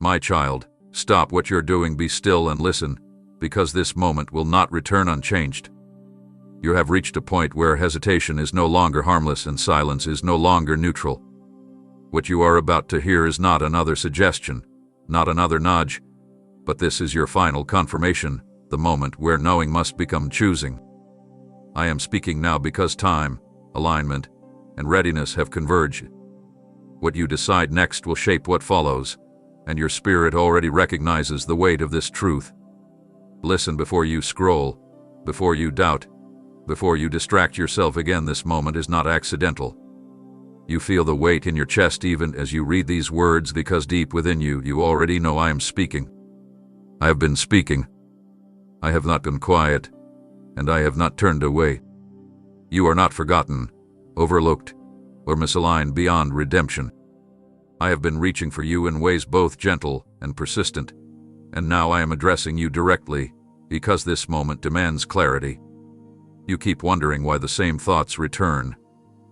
My child, stop what you're doing, be still and listen, because this moment will not return unchanged. You have reached a point where hesitation is no longer harmless and silence is no longer neutral. What you are about to hear is not another suggestion, not another nudge, but this is your final confirmation, the moment where knowing must become choosing. I am speaking now because time, alignment, and readiness have converged. What you decide next will shape what follows, and your spirit already recognizes the weight of this truth. Listen before you scroll, before you doubt, before you distract yourself again. This moment is not accidental. You feel the weight in your chest even as you read these words, because deep within you, you already know I am speaking. I have been speaking. I have not been quiet, and I have not turned away. You are not forgotten, overlooked, or misaligned beyond redemption. I have been reaching for you in ways both gentle and persistent, and now I am addressing you directly, because this moment demands clarity. You keep wondering why the same thoughts return,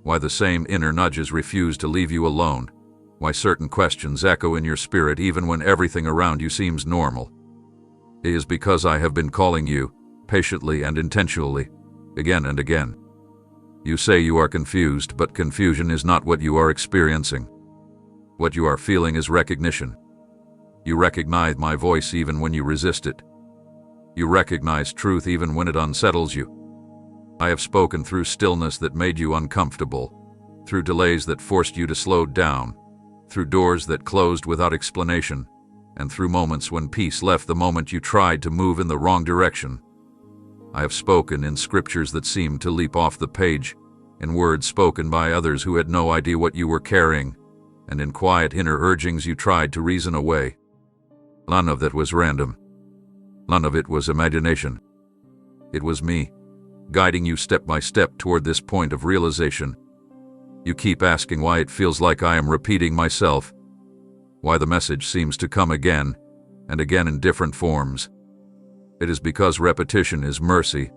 why the same inner nudges refuse to leave you alone, why certain questions echo in your spirit even when everything around you seems normal. It is because I have been calling you, patiently and intentionally, again and again. You say you are confused, but confusion is not what you are experiencing. What you are feeling is recognition. You recognize my voice even when you resist it. You recognize truth even when it unsettles you. I have spoken through stillness that made you uncomfortable, through delays that forced you to slow down, through doors that closed without explanation, and through moments when peace left the moment you tried to move in the wrong direction. I have spoken in scriptures that seemed to leap off the page, in words spoken by others who had no idea what you were carrying, and in quiet inner urgings you tried to reason away. None of that was random. None of it was imagination. It was me, guiding you step by step toward this point of realization. You keep asking why it feels like I am repeating myself, why the message seems to come again and again in different forms. It is because repetition is mercy.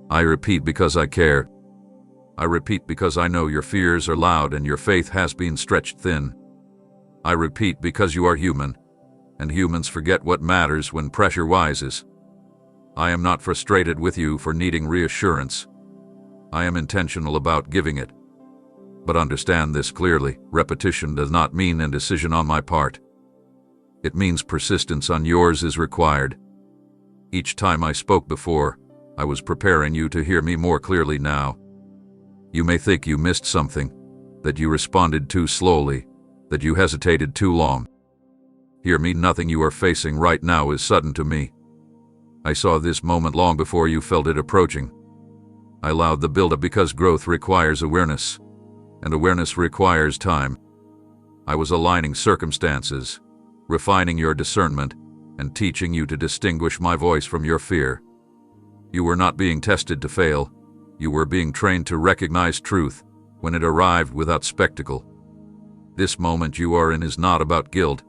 I repeat because I care. I repeat because I know your fears are loud and your faith has been stretched thin. I repeat because you are human, and humans forget what matters when pressure rises. I am not frustrated with you for needing reassurance. I am intentional about giving it. But understand this clearly, repetition does not mean indecision on my part. It means persistence on yours is required. Each time I spoke before, I was preparing you to hear me more clearly now. You may think you missed something, that you responded too slowly, that you hesitated too long. Hear me, nothing you are facing right now is sudden to me. I saw this moment long before you felt it approaching. I allowed the build-up because growth requires awareness, and awareness requires time. I was aligning circumstances, refining your discernment, and teaching you to distinguish my voice from your fear. You were not being tested to fail. You were being trained to recognize truth when it arrived without spectacle. This moment you are in is not about guilt,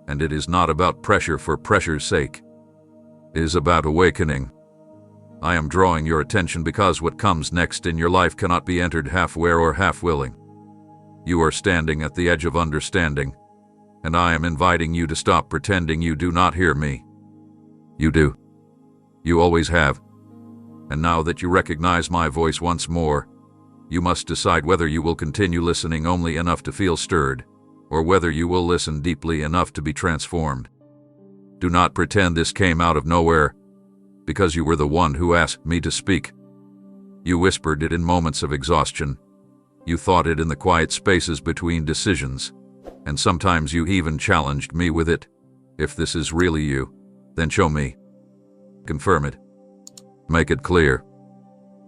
and it is not about pressure for pressure's sake. It is about awakening. I am drawing your attention because what comes next in your life cannot be entered half-way or half-willing. You are standing at the edge of understanding, and I am inviting you to stop pretending you do not hear me. You do. You always have. And now that you recognize my voice once more, you must decide whether you will continue listening only enough to feel stirred, or whether you will listen deeply enough to be transformed. Do not pretend this came out of nowhere, because you were the one who asked me to speak. You whispered it in moments of exhaustion. You thought it in the quiet spaces between decisions, and sometimes you even challenged me with it. If this is really you, then show me. Confirm it. Make it clear.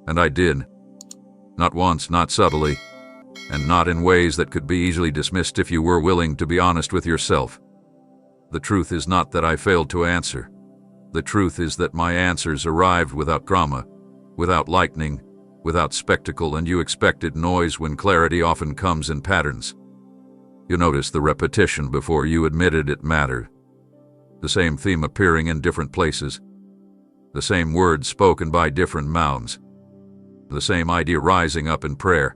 And I did. Not once, not subtly, and not in ways that could be easily dismissed if you were willing to be honest with yourself. The truth is not that I failed to answer. The truth is that my answers arrived without drama, without lightning, without spectacle, and you expected noise when clarity often comes in patterns. You noticed the repetition before you admitted it mattered. The same theme appearing in different places. The same words spoken by different mouths. The same idea rising up in prayer,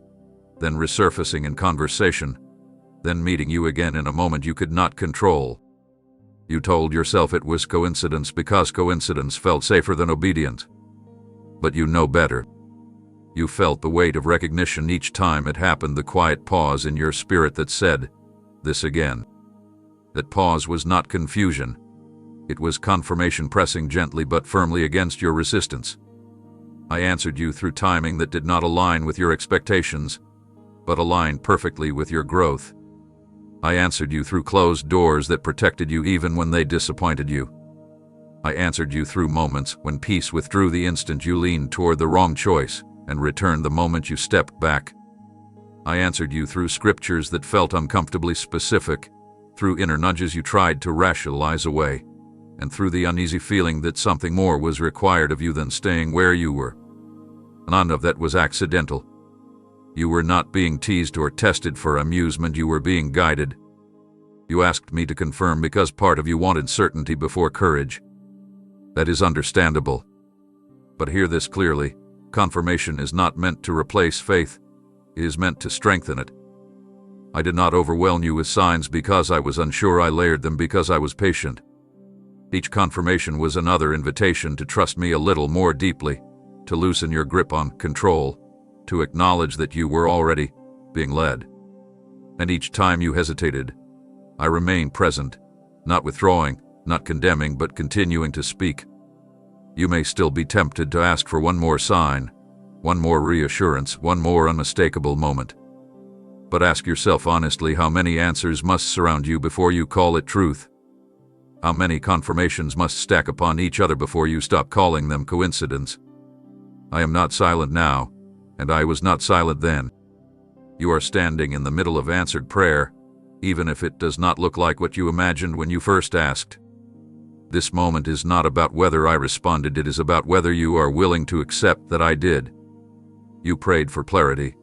then resurfacing in conversation, then meeting you again in a moment you could not control. You told yourself it was coincidence because coincidence felt safer than obedience. But you know better. You felt the weight of recognition each time it happened, the quiet pause in your spirit that said, "This again." That pause was not confusion. It was confirmation pressing gently but firmly against your resistance. I answered you through timing that did not align with your expectations, but aligned perfectly with your growth. I answered you through closed doors that protected you even when they disappointed you. I answered you through moments when peace withdrew the instant you leaned toward the wrong choice and returned the moment you stepped back. I answered you through scriptures that felt uncomfortably specific, through inner nudges you tried to rationalize away, and through the uneasy feeling that something more was required of you than staying where you were. None of that was accidental. You were not being teased or tested for amusement, you were being guided. You asked me to confirm because part of you wanted certainty before courage. That is understandable. But hear this clearly, confirmation is not meant to replace faith, it is meant to strengthen it. I did not overwhelm you with signs because I was unsure, I layered them because I was patient. Each confirmation was another invitation to trust me a little more deeply, to loosen your grip on control, to acknowledge that you were already being led. And each time you hesitated, I remained present, not withdrawing, not condemning, but continuing to speak. You may still be tempted to ask for one more sign, one more reassurance, one more unmistakable moment. But ask yourself honestly, how many answers must surround you before you call it truth? How many confirmations must stack upon each other before you stop calling them coincidence? I am not silent now, and I was not silent then. You are standing in the middle of answered prayer, even if it does not look like what you imagined when you first asked. This moment is not about whether I responded, it is about whether you are willing to accept that I did. You prayed for clarity,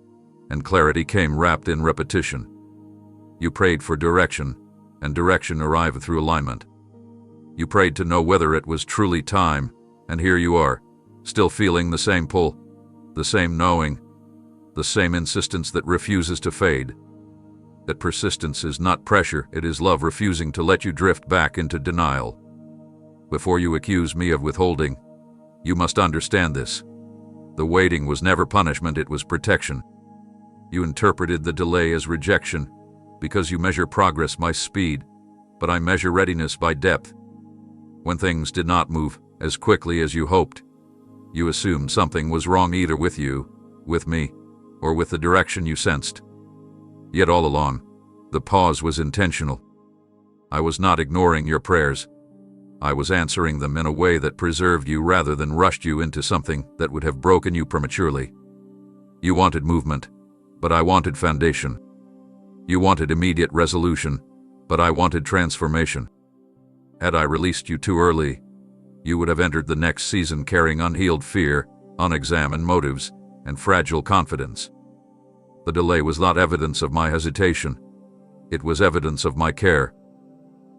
and clarity came wrapped in repetition. You prayed for direction, and direction arrived through alignment. You prayed to know whether it was truly time, and here you are, still feeling the same pull, the same knowing, the same insistence that refuses to fade. That persistence is not pressure, it is love refusing to let you drift back into denial. Before you accuse me of withholding, you must understand this. The waiting was never punishment, it was protection. You interpreted the delay as rejection, because you measure progress by speed, but I measure readiness by depth. When things did not move as quickly as you hoped, you assumed something was wrong either with you, with me, or with the direction you sensed. Yet all along, the pause was intentional. I was not ignoring your prayers. I was answering them in a way that preserved you rather than rushed you into something that would have broken you prematurely. You wanted movement, but I wanted foundation. You wanted immediate resolution, but I wanted transformation. Had I released you too early, you would have entered the next season carrying unhealed fear, unexamined motives, and fragile confidence. The delay was not evidence of my hesitation. It was evidence of my care.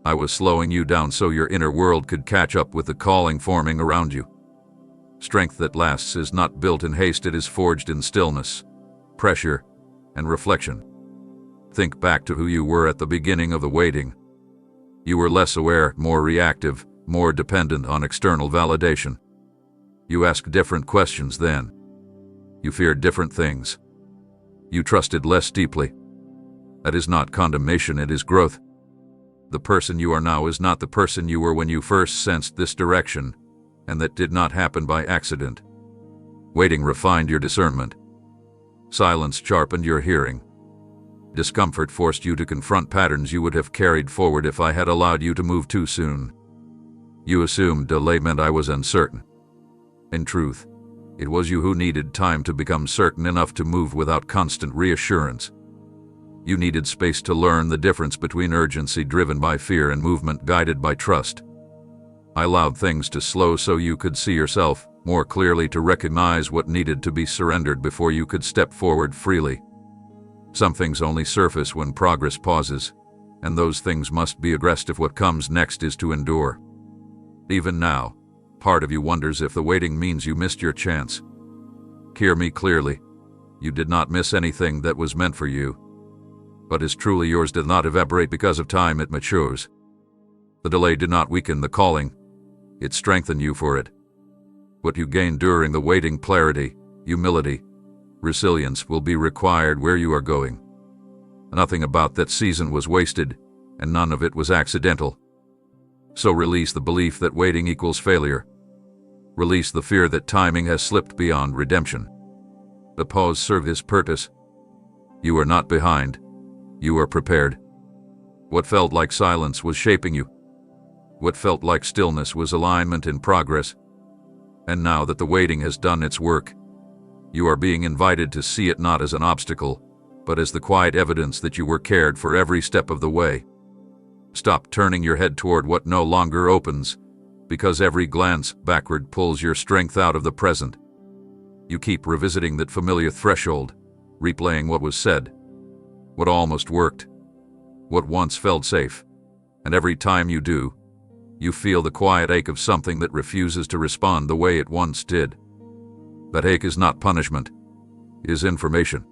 I was slowing you down so your inner world could catch up with the calling forming around you. Strength that lasts is not built in haste, it is forged in stillness, pressure, and reflection. Think back to who you were at the beginning of the waiting. You were less aware, more reactive, more dependent on external validation. You asked different questions then. You feared different things. You trusted less deeply. That is not condemnation, it is growth. The person you are now is not the person you were when you first sensed this direction, and that did not happen by accident. Waiting refined your discernment. Silence sharpened your hearing. Discomfort forced you to confront patterns you would have carried forward if I had allowed you to move too soon. You assumed delay meant I was uncertain. In truth, it was you who needed time to become certain enough to move without constant reassurance. You needed space to learn the difference between urgency driven by fear and movement guided by trust. I allowed things to slow so you could see yourself more clearly, to recognize what needed to be surrendered before you could step forward freely. Some things only surface when progress pauses, and those things must be addressed if what comes next is to endure. Even now, part of you wonders if the waiting means you missed your chance. Hear me clearly. You did not miss anything that was meant for you. What is truly yours does not evaporate because of time, it matures. The delay did not weaken the calling, it strengthened you for it. What you gain during the waiting, clarity, humility, resilience, will be required where you are going. Nothing about that season was wasted, and none of it was accidental. So release the belief that waiting equals failure. Release the fear that timing has slipped beyond redemption. The pause served its purpose. You are not behind. You are prepared. What felt like silence was shaping you. What felt like stillness was alignment in progress. And now that the waiting has done its work, you are being invited to see it not as an obstacle, but as the quiet evidence that you were cared for every step of the way. Stop turning your head toward what no longer opens, because every glance backward pulls your strength out of the present. You keep revisiting that familiar threshold, replaying what was said, what almost worked, what once felt safe, and every time you do, you feel the quiet ache of something that refuses to respond the way it once did. That ache is not punishment, it is information.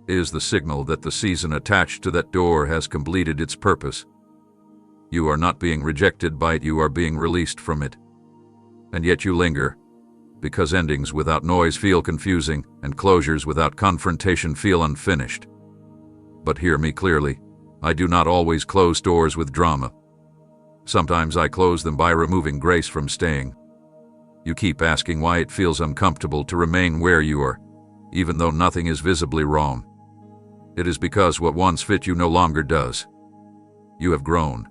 It is the signal that the season attached to that door has completed its purpose. You are not being rejected by it, you are being released from it. And yet you linger, because endings without noise feel confusing, and closures without confrontation feel unfinished. But hear me clearly, I do not always close doors with drama. Sometimes I close them by removing grace from staying. You keep asking why it feels uncomfortable to remain where you are, even though nothing is visibly wrong. It is because what once fit you no longer does. You have grown,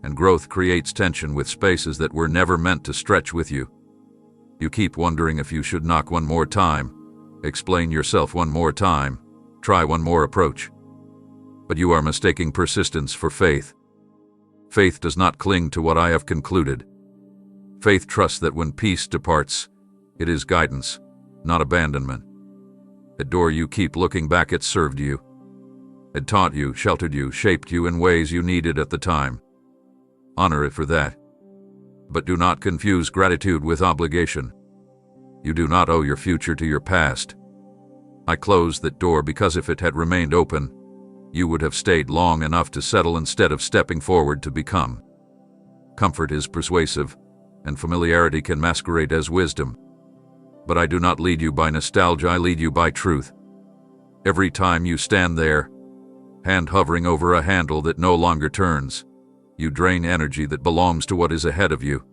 and growth creates tension with spaces that were never meant to stretch with you. You keep wondering if you should knock one more time, explain yourself one more time, try one more approach. But you are mistaking persistence for faith. Faith does not cling to what I have concluded. Faith trusts that when peace departs, it is guidance, not abandonment. That door you keep looking back at served you. It taught you, sheltered you, shaped you in ways you needed at the time. Honor it for that. But do not confuse gratitude with obligation. You do not owe your future to your past. I closed that door because if it had remained open, you would have stayed long enough to settle instead of stepping forward to become. Comfort is persuasive, and familiarity can masquerade as wisdom. But I do not lead you by nostalgia, I lead you by truth. Every time you stand there, hand hovering over a handle that no longer turns, you drain energy that belongs to what is ahead of you.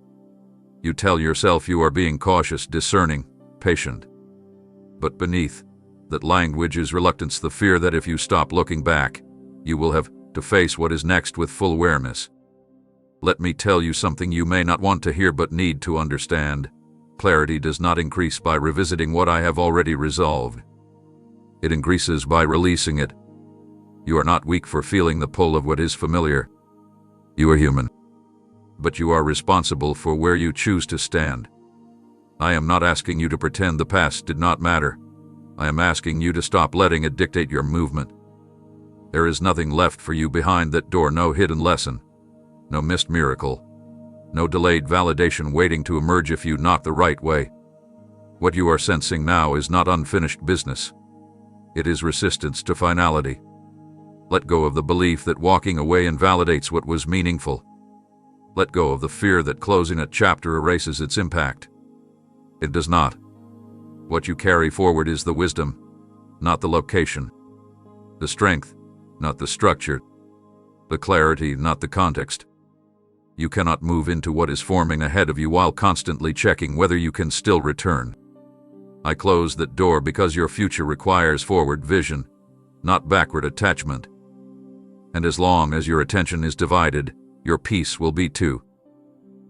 You tell yourself you are being cautious, discerning, patient. But beneath that language is reluctance, the fear that if you stop looking back, you will have to face what is next with full awareness. Let me tell you something you may not want to hear but need to understand. Clarity does not increase by revisiting what I have already resolved. It increases by releasing it. You are not weak for feeling the pull of what is familiar. You are human. But you are responsible for where you choose to stand. I am not asking you to pretend the past did not matter. I am asking you to stop letting it dictate your movement. There is nothing left for you behind that door, no hidden lesson, no missed miracle, no delayed validation waiting to emerge if you knock the right way. What you are sensing now is not unfinished business. It is resistance to finality. Let go of the belief that walking away invalidates what was meaningful. Let go of the fear that closing a chapter erases its impact. It does not. What you carry forward is the wisdom, not the location. The strength, not the structure. The clarity, not the context. You cannot move into what is forming ahead of you while constantly checking whether you can still return. I close that door because your future requires forward vision, not backward attachment. And as long as your attention is divided, your peace will be too.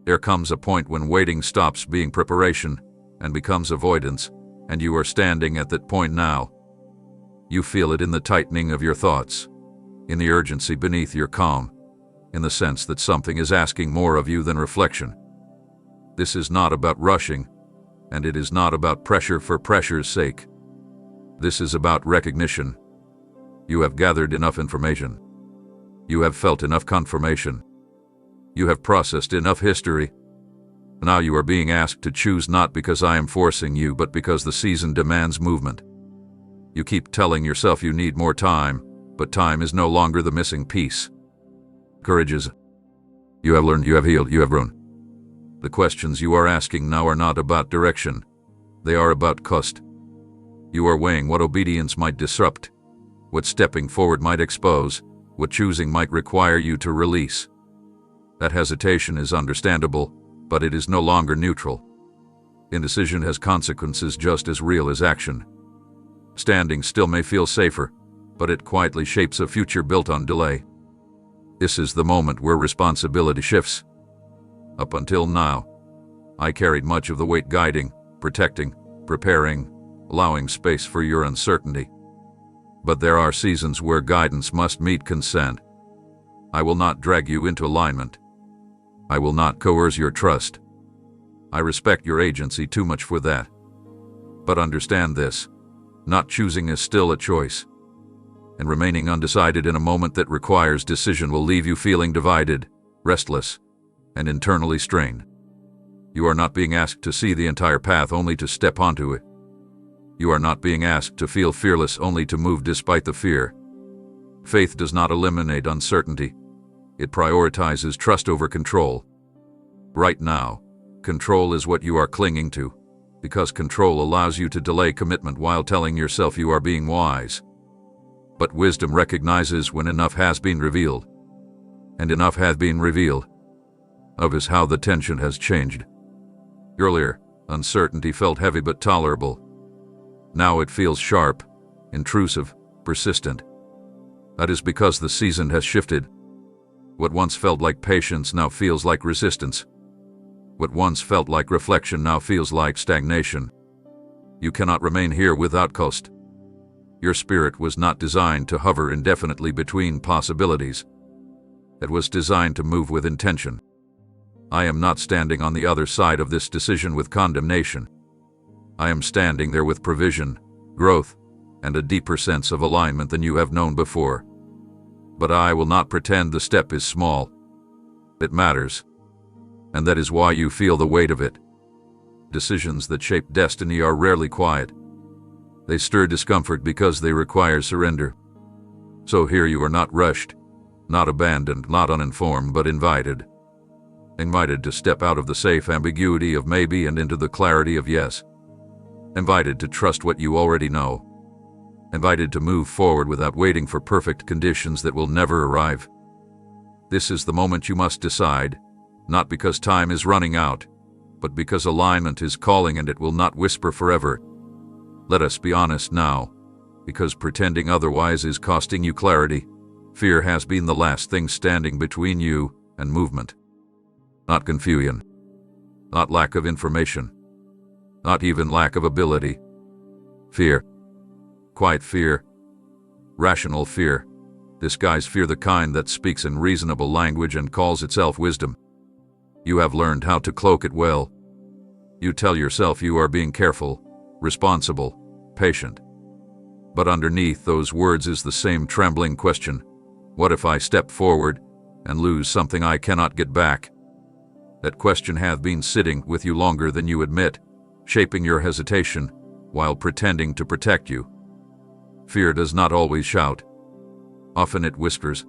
There comes a point when waiting stops being preparation and becomes avoidance, and you are standing at that point now. You feel it in the tightening of your thoughts, in the urgency beneath your calm, in the sense that something is asking more of you than reflection. This is not about rushing, and it is not about pressure for pressure's sake. This is about recognition. You have gathered enough information. You have felt enough confirmation. You have processed enough history. Now you are being asked to choose, not because I am forcing you, but because the season demands movement. You keep telling yourself you need more time, but time is no longer the missing piece. Courage is. You have learned, you have healed, you have grown. The questions you are asking now are not about direction. They are about cost. You are weighing what obedience might disrupt, what stepping forward might expose, what choosing might require you to release. That hesitation is understandable, but it is no longer neutral. Indecision has consequences just as real as action. Standing still may feel safer, but it quietly shapes a future built on delay. This is the moment where responsibility shifts. Up until now, I carried much of the weight guiding, protecting, preparing, allowing space for your uncertainty. But there are seasons where guidance must meet consent. I will not drag you into alignment. I will not coerce your trust. I respect your agency too much for that. But understand this: not choosing is still a choice. And remaining undecided in a moment that requires decision will leave you feeling divided, restless, and internally strained. You are not being asked to see the entire path only to step onto it. You are not being asked to feel fearless only to move despite the fear. Faith does not eliminate uncertainty. It prioritizes trust over control. Right now, control is what you are clinging to, because control allows you to delay commitment while telling yourself you are being wise. But wisdom recognizes when enough has been revealed. And enough has been revealed. Of is how the tension has changed. Earlier, uncertainty felt heavy but tolerable. Now it feels sharp, intrusive, persistent. That is because the season has shifted. What once felt like patience now feels like resistance. What once felt like reflection now feels like stagnation. You cannot remain here without cost. Your spirit was not designed to hover indefinitely between possibilities. It was designed to move with intention. I am not standing on the other side of this decision with condemnation. I am standing there with provision, growth, and a deeper sense of alignment than you have known before. But I will not pretend the step is small. It matters. And that is why you feel the weight of it. Decisions that shape destiny are rarely quiet. They stir discomfort because they require surrender. So here you are, not rushed, not abandoned, not uninformed, but invited. Invited to step out of the safe ambiguity of maybe and into the clarity of yes. Invited to trust what you already know. Invited to move forward without waiting for perfect conditions that will never arrive. This is the moment you must decide, not because time is running out, but because alignment is calling and it will not whisper forever. Let us be honest now, because pretending otherwise is costing you clarity. Fear has been the last thing standing between you and movement. Not confusion. Not lack of information. Not even lack of ability. Fear. Quiet fear. Rational fear. Disguised fear, the kind that speaks in reasonable language and calls itself wisdom. You have learned how to cloak it well. You tell yourself you are being careful, responsible, patient. But underneath those words is the same trembling question: what if I step forward and lose something I cannot get back? That question hath been sitting with you longer than you admit, shaping your hesitation while pretending to protect you. Fear does not always shout. Often it whispers.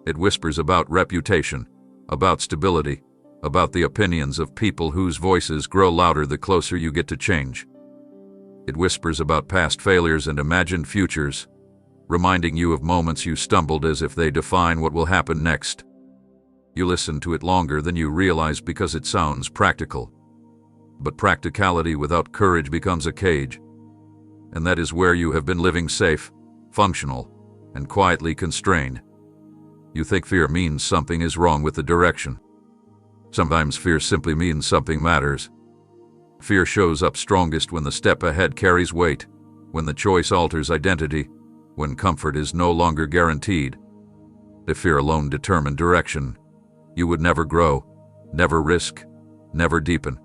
It whispers about reputation, about stability, about the opinions of people whose voices grow louder the closer you get to change. It whispers about past failures and imagined futures, reminding you of moments you stumbled as if they define what will happen next. You listen to it longer than you realize because it sounds practical. But practicality without courage becomes a cage. And that is where you have been living safe, functional, and quietly constrained. You think fear means something is wrong with the direction. Sometimes fear simply means something matters. Fear shows up strongest when the step ahead carries weight, when the choice alters identity, when comfort is no longer guaranteed. If fear alone determined direction, you would never grow, never risk, never deepen.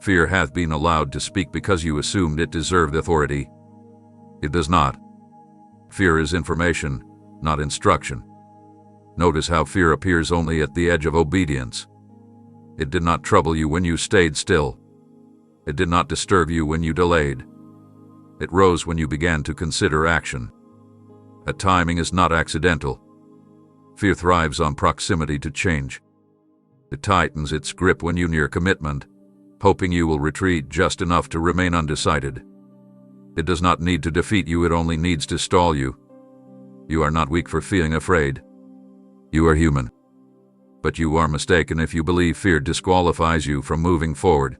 Fear hath been allowed to speak because you assumed it deserved authority. It does not. Fear is information, not instruction. Notice how fear appears only at the edge of obedience. It did not trouble you when you stayed still. It did not disturb you when you delayed. It rose when you began to consider action. That timing is not accidental. Fear thrives on proximity to change. It tightens its grip when you near commitment, hoping you will retreat just enough to remain undecided. It does not need to defeat you, it only needs to stall you. You are not weak for feeling afraid. You are human. But you are mistaken if you believe fear disqualifies you from moving forward.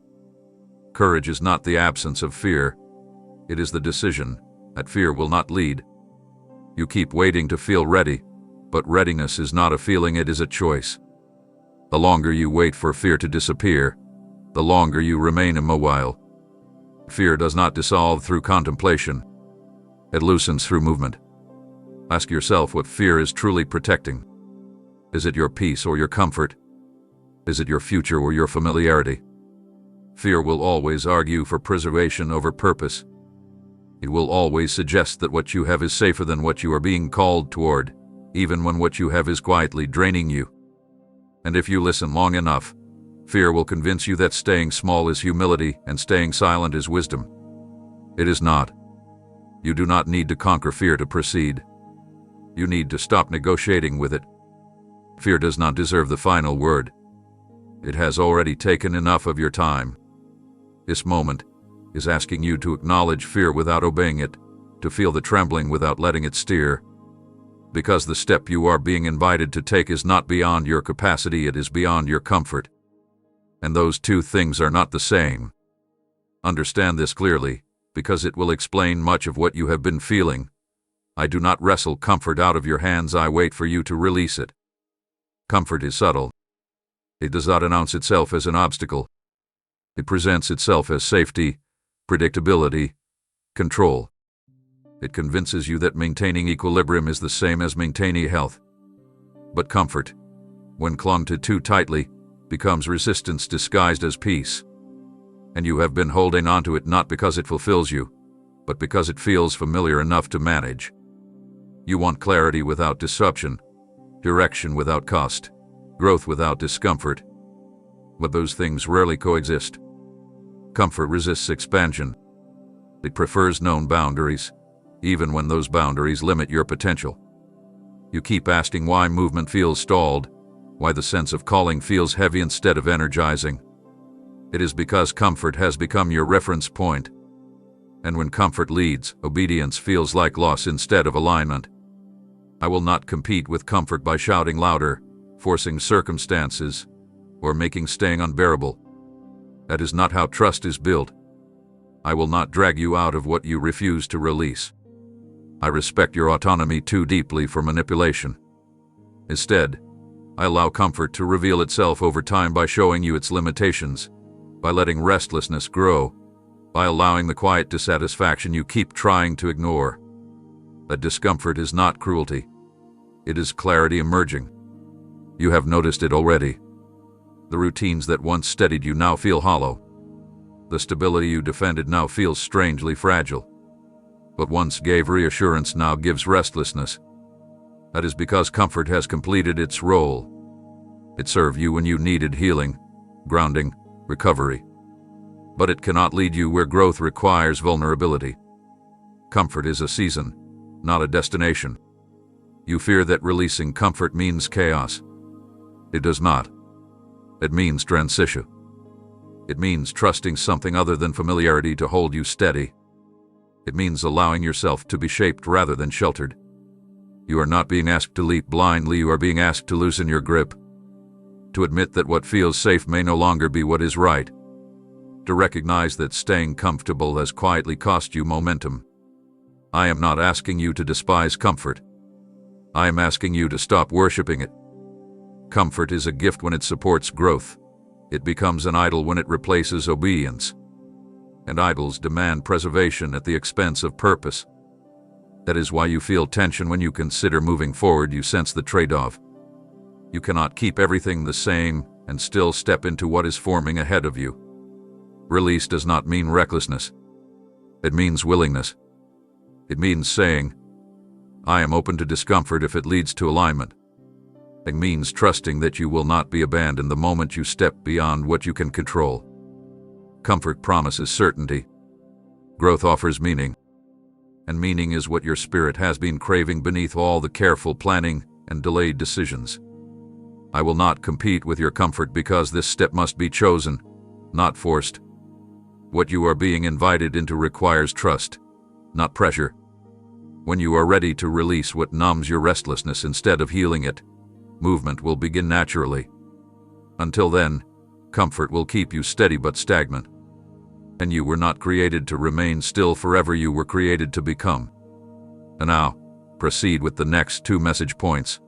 Courage is not the absence of fear. It is the decision that fear will not lead. You keep waiting to feel ready, but readiness is not a feeling, it is a choice. The longer you wait for fear to disappear, the longer you remain immobile. Fear does not dissolve through contemplation. It loosens through movement. Ask yourself what fear is truly protecting. Is it your peace or your comfort? Is it your future or your familiarity? Fear will always argue for preservation over purpose. It will always suggest that what you have is safer than what you are being called toward, even when what you have is quietly draining you. And if you listen long enough, fear will convince you that staying small is humility and staying silent is wisdom. It is not. You do not need to conquer fear to proceed. You need to stop negotiating with it. Fear does not deserve the final word. It has already taken enough of your time. This moment is asking you to acknowledge fear without obeying it, to feel the trembling without letting it steer. Because the step you are being invited to take is not beyond your capacity, it is beyond your comfort. And those two things are not the same. Understand this clearly, because it will explain much of what you have been feeling. I do not wrestle comfort out of your hands, I wait for you to release it. Comfort is subtle. It does not announce itself as an obstacle. It presents itself as safety, predictability, control. It convinces you that maintaining equilibrium is the same as maintaining health. But comfort, when clung to too tightly, becomes resistance disguised as peace. And you have been holding onto it not because it fulfills you, but because it feels familiar enough to manage. You want clarity without disruption, direction without cost, growth without discomfort. But those things rarely coexist. Comfort resists expansion. It prefers known boundaries, even when those boundaries limit your potential. You keep asking why movement feels stalled, why the sense of calling feels heavy instead of energizing. It is because comfort has become your reference point. And when comfort leads, obedience feels like loss instead of alignment. I will not compete with comfort by shouting louder, forcing circumstances, or making staying unbearable. That is not how trust is built. I will not drag you out of what you refuse to release. I respect your autonomy too deeply for manipulation. Instead, I allow comfort to reveal itself over time by showing you its limitations, by letting restlessness grow, by allowing the quiet dissatisfaction you keep trying to ignore. That discomfort is not cruelty. It is clarity emerging. You have noticed it already. The routines that once steadied you now feel hollow. The stability you defended now feels strangely fragile. What once gave reassurance now gives restlessness. That is because comfort has completed its role. It served you when you needed healing, grounding, recovery. But it cannot lead you where growth requires vulnerability. Comfort is a season, not a destination. You fear that releasing comfort means chaos. It does not. It means transition. It means trusting something other than familiarity to hold you steady. It means allowing yourself to be shaped rather than sheltered. You are not being asked to leap blindly, you are being asked to loosen your grip. To admit that what feels safe may no longer be what is right. To recognize that staying comfortable has quietly cost you momentum. I am not asking you to despise comfort. I am asking you to stop worshiping it. Comfort is a gift when it supports growth. It becomes an idol when it replaces obedience. And idols demand preservation at the expense of purpose. That is why you feel tension when you consider moving forward. You sense the trade-off. You cannot keep everything the same and still step into what is forming ahead of you. Release does not mean recklessness. It means willingness. It means saying, I am open to discomfort if it leads to alignment. It means trusting that you will not be abandoned the moment you step beyond what you can control. Comfort promises certainty. Growth offers meaning. And meaning is what your spirit has been craving beneath all the careful planning and delayed decisions. I will not compete with your comfort because this step must be chosen, not forced. What you are being invited into requires trust, not pressure. When you are ready to release what numbs your restlessness instead of healing it, movement will begin naturally. Until then, comfort will keep you steady but stagnant. And you were not created to remain still forever, you were created to become. And now, proceed with the next 2 message points.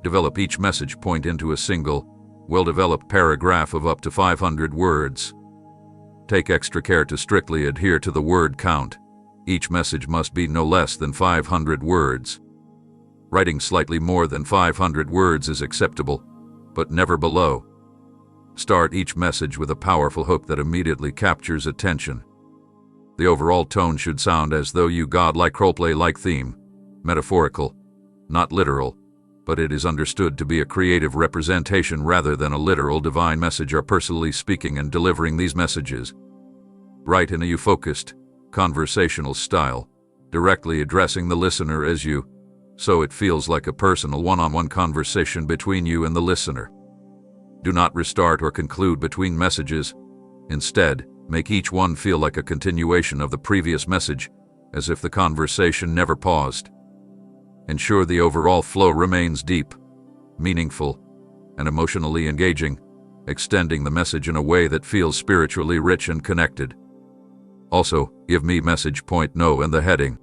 Develop each message point into a single, well-developed paragraph of up to 500 words. Take extra care to strictly adhere to the word count. Each message must be no less than 500 words. Writing slightly more than 500 words is acceptable, but never below. Start each message with a powerful hook that immediately captures attention. The overall tone should sound as though you godlike roleplay-like theme, metaphorical, not literal, but it is understood to be a creative representation rather than a literal divine message. Are personally speaking and delivering these messages. Write in a you-focused, conversational style, directly addressing the listener as you, so it feels like a personal one-on-one conversation between you and the listener. Do not restart or conclude between messages. Instead, make each one feel like a continuation of the previous message, as if the conversation never paused. Ensure the overall flow remains deep, meaningful, and emotionally engaging, extending the message in a way that feels spiritually rich and connected. Also, give me message point no in the heading.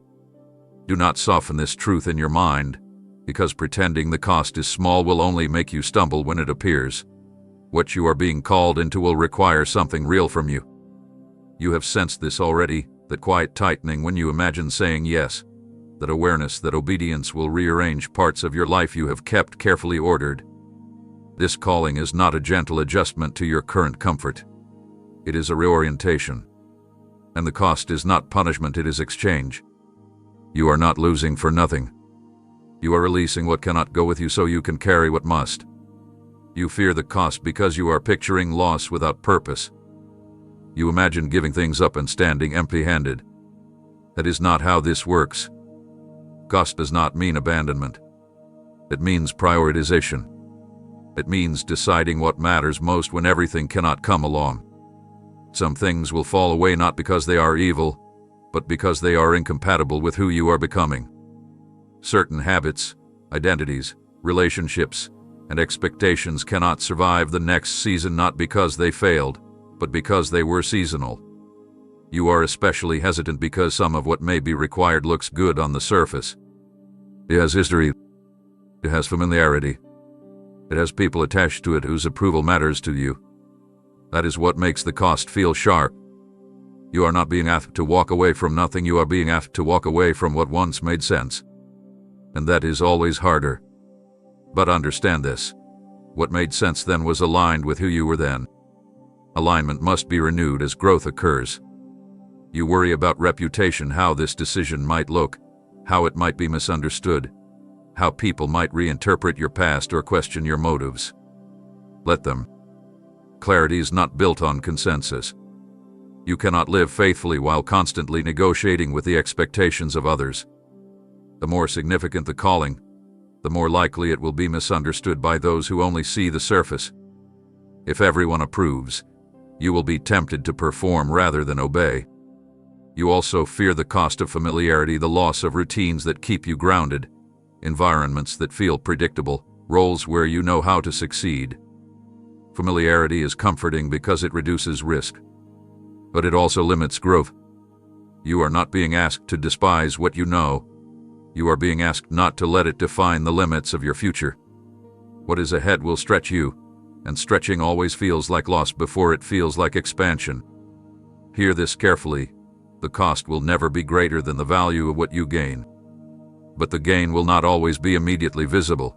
Do not soften this truth in your mind, because pretending the cost is small will only make you stumble when it appears. What you are being called into will require something real from you. You have sensed this already, that quiet tightening when you imagine saying yes, that awareness that obedience will rearrange parts of your life you have kept carefully ordered. This calling is not a gentle adjustment to your current comfort. It is a reorientation. And the cost is not punishment, it is exchange. You are not losing for nothing. You are releasing what cannot go with you so you can carry what must. You fear the cost because you are picturing loss without purpose. You imagine giving things up and standing empty-handed. That is not how this works. Cost does not mean abandonment. It means prioritization. It means deciding what matters most when everything cannot come along. Some things will fall away not because they are evil, but because they are incompatible with who you are becoming. Certain habits, identities, relationships, and expectations cannot survive the next season not because they failed, but because they were seasonal. You are especially hesitant because some of what may be required looks good on the surface. It has history. It has familiarity. It has people attached to it whose approval matters to you. That is what makes the cost feel sharp. You are not being asked to walk away from nothing, you are being asked to walk away from what once made sense. And that is always harder. But understand this. What made sense then was aligned with who you were then. Alignment must be renewed as growth occurs. You worry about reputation, how this decision might look, how it might be misunderstood, how people might reinterpret your past or question your motives. Let them. Clarity is not built on consensus. You cannot live faithfully while constantly negotiating with the expectations of others. The more significant the calling, the more likely it will be misunderstood by those who only see the surface. If everyone approves, you will be tempted to perform rather than obey. You also fear the cost of familiarity, the loss of routines that keep you grounded, environments that feel predictable, roles where you know how to succeed. Familiarity is comforting because it reduces risk, but it also limits growth. You are not being asked to despise what you know. You are being asked not to let it define the limits of your future. What is ahead will stretch you, and stretching always feels like loss before it feels like expansion. Hear this carefully. The cost will never be greater than the value of what you gain. But the gain will not always be immediately visible.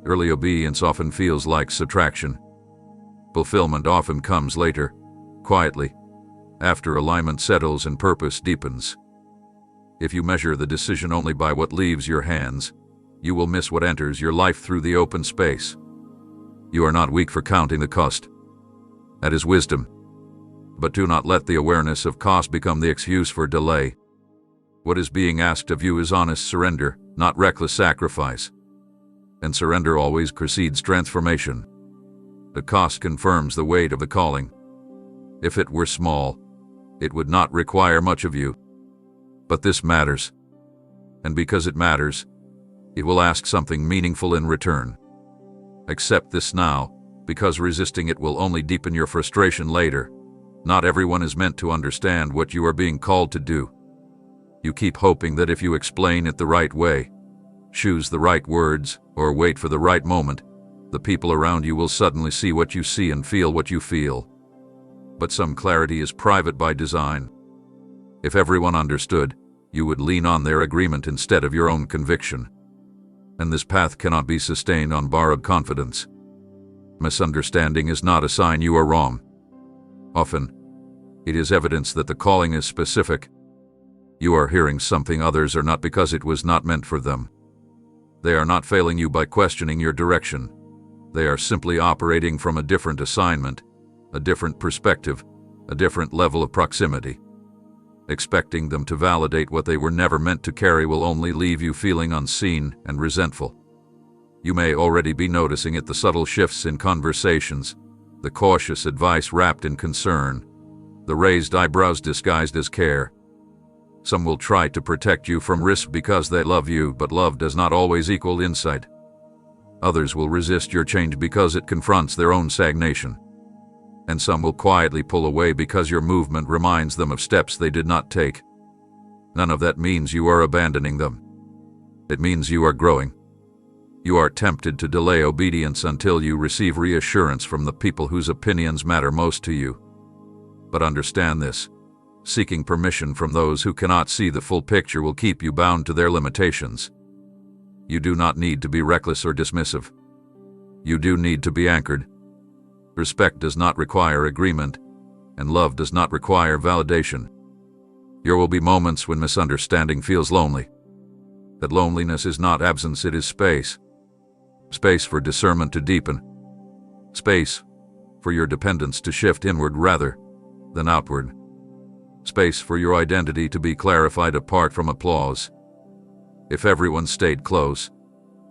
Early obedience often feels like subtraction. Fulfillment often comes later, quietly, after alignment settles and purpose deepens. If you measure the decision only by what leaves your hands, you will miss what enters your life through the open space. You are not weak for counting the cost. That is wisdom. But do not let the awareness of cost become the excuse for delay. What is being asked of you is honest surrender, not reckless sacrifice. and surrender always precedes transformation. The cost confirms the weight of the calling. If it were small, it would not require much of you. But this matters. And because it matters, it will ask something meaningful in return. Accept this now, because resisting it will only deepen your frustration later. Not everyone is meant to understand what you are being called to do. You keep hoping that if you explain it the right way, choose the right words, or wait for the right moment, the people around you will suddenly see what you see and feel what you feel. But some clarity is private by design. If everyone understood, you would lean on their agreement instead of your own conviction. And this path cannot be sustained on borrowed confidence. Misunderstanding is not a sign you are wrong. Often, it is evidence that the calling is specific. You are hearing something others are not because it was not meant for them. They are not failing you by questioning your direction. They are simply operating from a different assignment, a different perspective, a different level of proximity. Expecting them to validate what they were never meant to carry will only leave you feeling unseen and resentful. You may already be noticing it: the subtle shifts in conversations, the cautious advice wrapped in concern, the raised eyebrows disguised as care. Some will try to protect you from risk because they love you, but love does not always equal insight. Others will resist your change because it confronts their own stagnation. And some will quietly pull away because your movement reminds them of steps they did not take. None of that means you are abandoning them. It means you are growing. You are tempted to delay obedience until you receive reassurance from the people whose opinions matter most to you. But understand this: seeking permission from those who cannot see the full picture will keep you bound to their limitations. You do not need to be reckless or dismissive. You do need to be anchored. Respect does not require agreement, and love does not require validation. There will be moments when misunderstanding feels lonely. That loneliness is not absence, it is space. Space for discernment to deepen. Space for your dependence to shift inward rather than outward. Space for your identity to be clarified apart from applause. If everyone stayed close,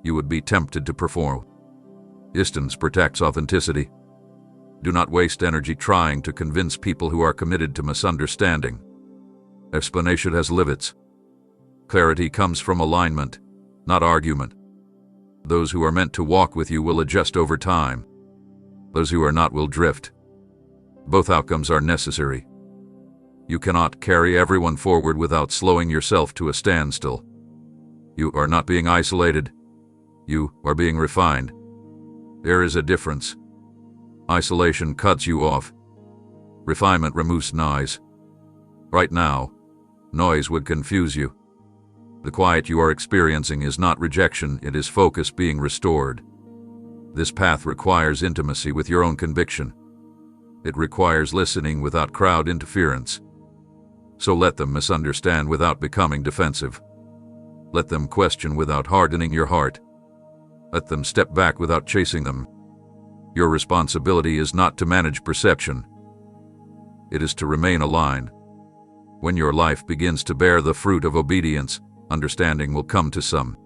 you would be tempted to perform. Distance protects authenticity. Do not waste energy trying to convince people who are committed to misunderstanding. Explanation has limits. Clarity comes from alignment, not argument. Those who are meant to walk with you will adjust over time. Those who are not will drift. Both outcomes are necessary. You cannot carry everyone forward without slowing yourself to a standstill. You are not being isolated. You are being refined. There is a difference. Isolation cuts you off. Refinement removes noise. Right now, noise would confuse you. The quiet you are experiencing is not rejection, it is focus being restored. This path requires intimacy with your own conviction. It requires listening without crowd interference. So let them misunderstand without becoming defensive. Let them question without hardening your heart. Let them step back without chasing them. Your responsibility is not to manage perception. It is to remain aligned. When your life begins to bear the fruit of obedience, understanding will come to some.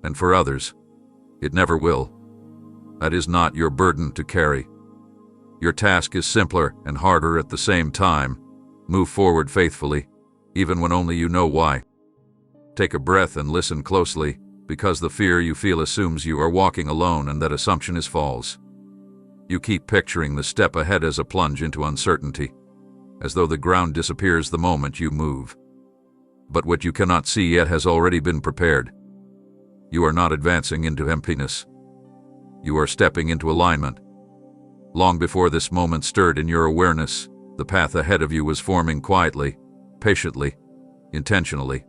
And for others, it never will. That is not your burden to carry. Your task is simpler and harder at the same time. Move forward faithfully, even when only you know why. Take a breath and listen closely, because the fear you feel assumes you are walking alone, and that assumption is false. You keep picturing the step ahead as a plunge into uncertainty, as though the ground disappears the moment you move. But what you cannot see yet has already been prepared. You are not advancing into emptiness. You are stepping into alignment. Long before this moment stirred in your awareness, the path ahead of you was forming quietly, patiently, intentionally.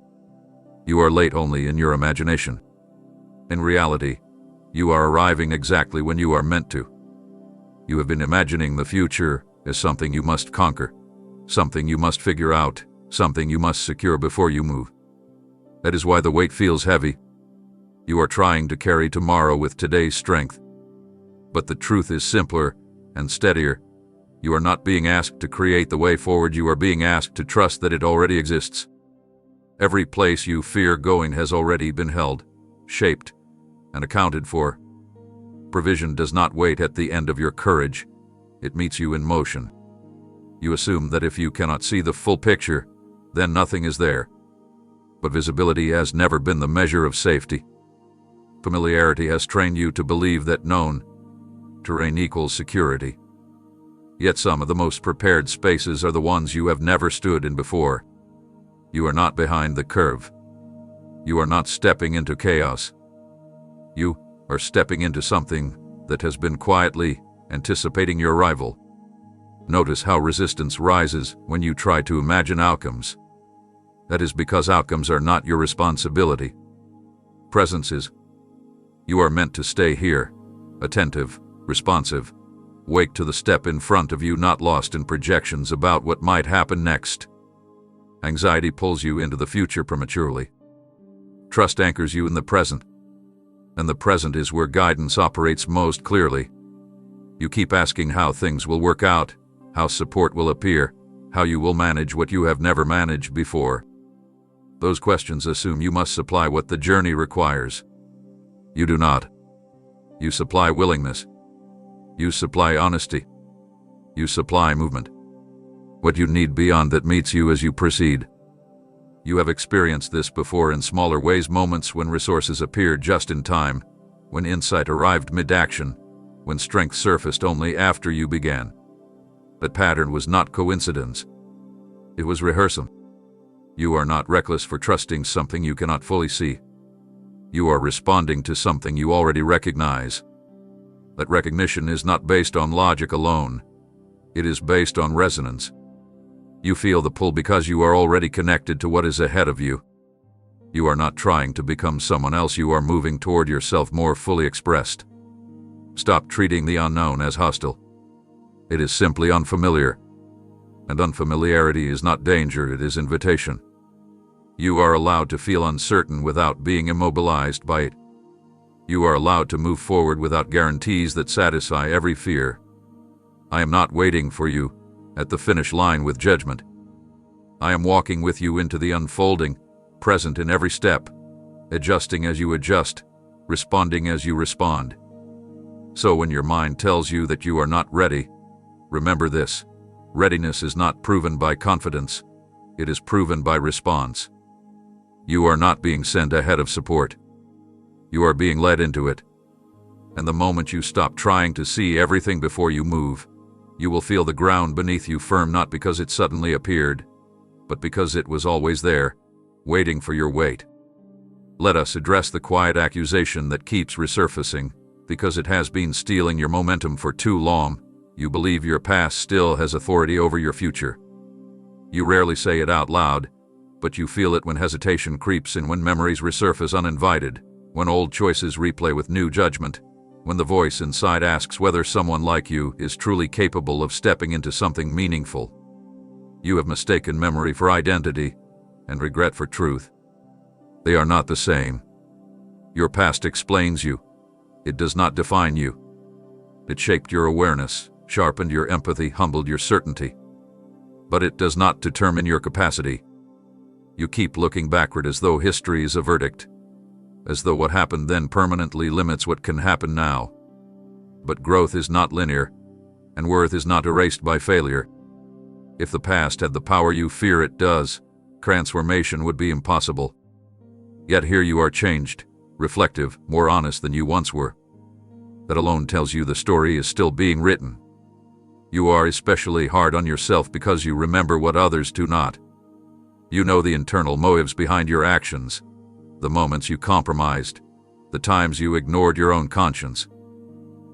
You are late only in your imagination. In reality, you are arriving exactly when you are meant to. You have been imagining the future as something you must conquer, something you must figure out, something you must secure before you move. That is why the weight feels heavy. You are trying to carry tomorrow with today's strength. But the truth is simpler and steadier. You are not being asked to create the way forward, you are being asked to trust that it already exists. Every place you fear going has already been held, shaped, and accounted for. Provision does not wait at the end of your courage. It meets you in motion. You assume that if you cannot see the full picture, then nothing is there. But visibility has never been the measure of safety. Familiarity has trained you to believe that known terrain equals security. Yet some of the most prepared spaces are the ones you have never stood in before. You are not behind the curve. You are not stepping into chaos. You are stepping into something that has been quietly anticipating your arrival. Notice how resistance rises when you try to imagine outcomes. That is because outcomes are not your responsibility. Presence is. You are meant to stay here, attentive, responsive, wake to the step in front of you, not lost in projections about what might happen next. Anxiety pulls you into the future prematurely. Trust anchors you in the present. And the present is where guidance operates most clearly. You keep asking how things will work out, how support will appear, how you will manage what you have never managed before. Those questions assume you must supply what the journey requires. You do not. You supply willingness. You supply honesty. You supply movement. What you need beyond that meets you as you proceed. You have experienced this before in smaller ways, moments when resources appeared just in time, when insight arrived mid-action, when strength surfaced only after you began. That pattern was not coincidence. It was rehearsal. You are not reckless for trusting something you cannot fully see. You are responding to something you already recognize. That recognition is not based on logic alone. It is based on resonance. You feel the pull because you are already connected to what is ahead of you. You are not trying to become someone else, you are moving toward yourself more fully expressed. Stop treating the unknown as hostile. It is simply unfamiliar. And unfamiliarity is not danger, it is invitation. You are allowed to feel uncertain without being immobilized by it. You are allowed to move forward without guarantees that satisfy every fear. I am not waiting for you at the finish line with judgment. I am walking with you into the unfolding, present in every step, adjusting as you adjust, responding as you respond. So when your mind tells you that you are not ready, remember this: readiness is not proven by confidence, it is proven by response. You are not being sent ahead of support. You are being led into it. And the moment you stop trying to see everything before you move, you will feel the ground beneath you firm, not because it suddenly appeared, but because it was always there, waiting for your weight. Let us address the quiet accusation that keeps resurfacing, because it has been stealing your momentum for too long. You believe your past still has authority over your future. You rarely say it out loud, but you feel it when hesitation creeps in, when memories resurface uninvited, when old choices replay with new judgment, when the voice inside asks whether someone like you is truly capable of stepping into something meaningful. You have mistaken memory for identity and regret for truth. They are not the same. Your past explains you. It does not define you. It shaped your awareness, sharpened your empathy, humbled your certainty. But it does not determine your capacity. You keep looking backward as though history is a verdict, as though what happened then permanently limits what can happen now. But growth is not linear, and worth is not erased by failure. If the past had the power you fear it does, transformation would be impossible. Yet here you are, changed, reflective, more honest than you once were. That alone tells you the story is still being written. You are especially hard on yourself because you remember what others do not. You know the internal motives behind your actions, the moments you compromised, the times you ignored your own conscience.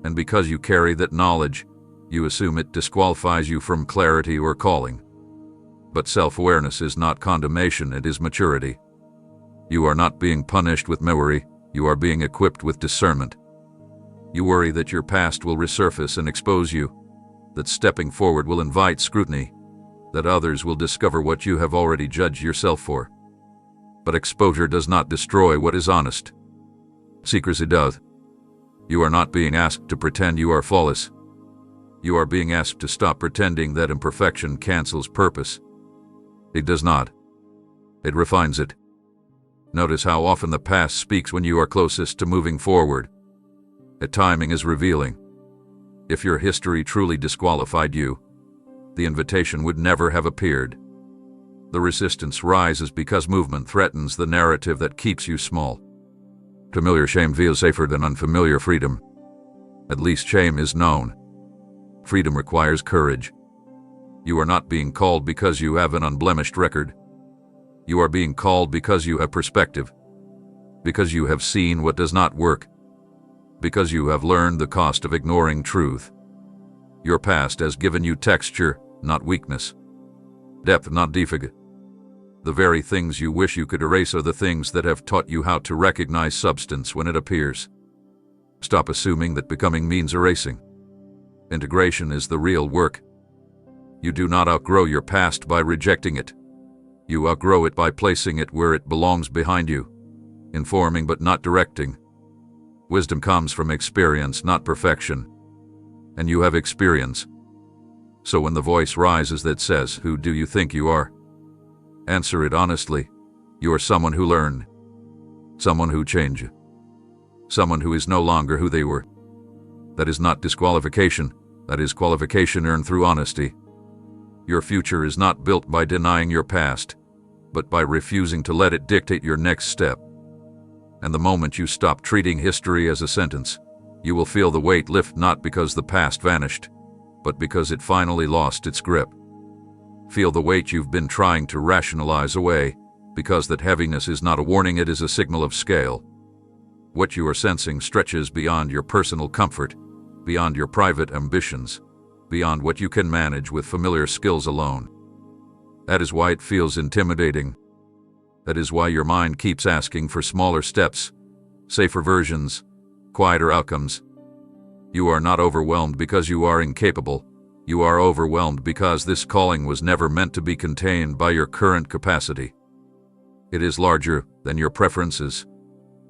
And because you carry that knowledge, you assume it disqualifies you from clarity or calling. But self-awareness is not condemnation, it is maturity. You are not being punished with memory, you are being equipped with discernment. You worry that your past will resurface and expose you, that stepping forward will invite scrutiny, that others will discover what you have already judged yourself for. But exposure does not destroy what is honest. Secrecy does. You are not being asked to pretend you are flawless. You are being asked to stop pretending that imperfection cancels purpose. It does not. It refines it. Notice how often the past speaks when you are closest to moving forward. Its timing is revealing. If your history truly disqualified you, the invitation would never have appeared. The resistance rises because movement threatens the narrative that keeps you small. Familiar shame feels safer than unfamiliar freedom. At least shame is known. Freedom requires courage. You are not being called because you have an unblemished record. You are being called because you have perspective, because you have seen what does not work, because you have learned the cost of ignoring truth. Your past has given you texture, not weakness. Depth, not defect. The very things you wish you could erase are the things that have taught you how to recognize substance when it appears. Stop assuming that becoming means erasing. Integration is the real work. You do not outgrow your past by rejecting it. You outgrow it by placing it where it belongs behind you, informing but not directing. Wisdom comes from experience, not perfection. And you have experience. So when the voice rises that says, "Who do you think you are?" answer it honestly. You are someone who learned, someone who changed, someone who is no longer who they were. That is not disqualification, that is qualification earned through honesty. Your future is not built by denying your past, but by refusing to let it dictate your next step. And the moment you stop treating history as a sentence, you will feel the weight lift, not because the past vanished, but because it finally lost its grip. Feel the weight you've been trying to rationalize away, because that heaviness is not a warning, it is a signal of scale. What you are sensing stretches beyond your personal comfort, beyond your private ambitions, beyond what you can manage with familiar skills alone. That is why it feels intimidating. That is why your mind keeps asking for smaller steps, safer versions, quieter outcomes. You are not overwhelmed because you are incapable. You are overwhelmed because this calling was never meant to be contained by your current capacity. It is larger than your preferences,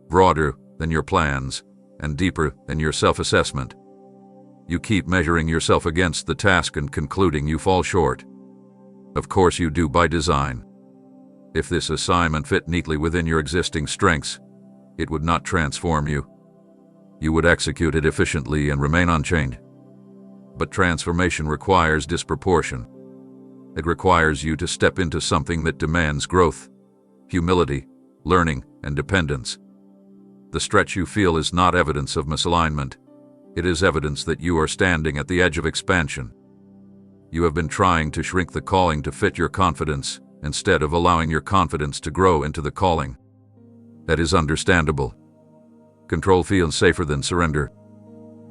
broader than your plans, and deeper than your self-assessment. You keep measuring yourself against the task and concluding you fall short. Of course you do, by design. If this assignment fit neatly within your existing strengths, it would not transform you. You would execute it efficiently and remain unchained. But transformation requires disproportion. It requires you to step into something that demands growth, humility, learning, and dependence. The stretch you feel is not evidence of misalignment. It is evidence that you are standing at the edge of expansion. You have been trying to shrink the calling to fit your confidence, instead of allowing your confidence to grow into the calling. That is understandable. Control feels safer than surrender.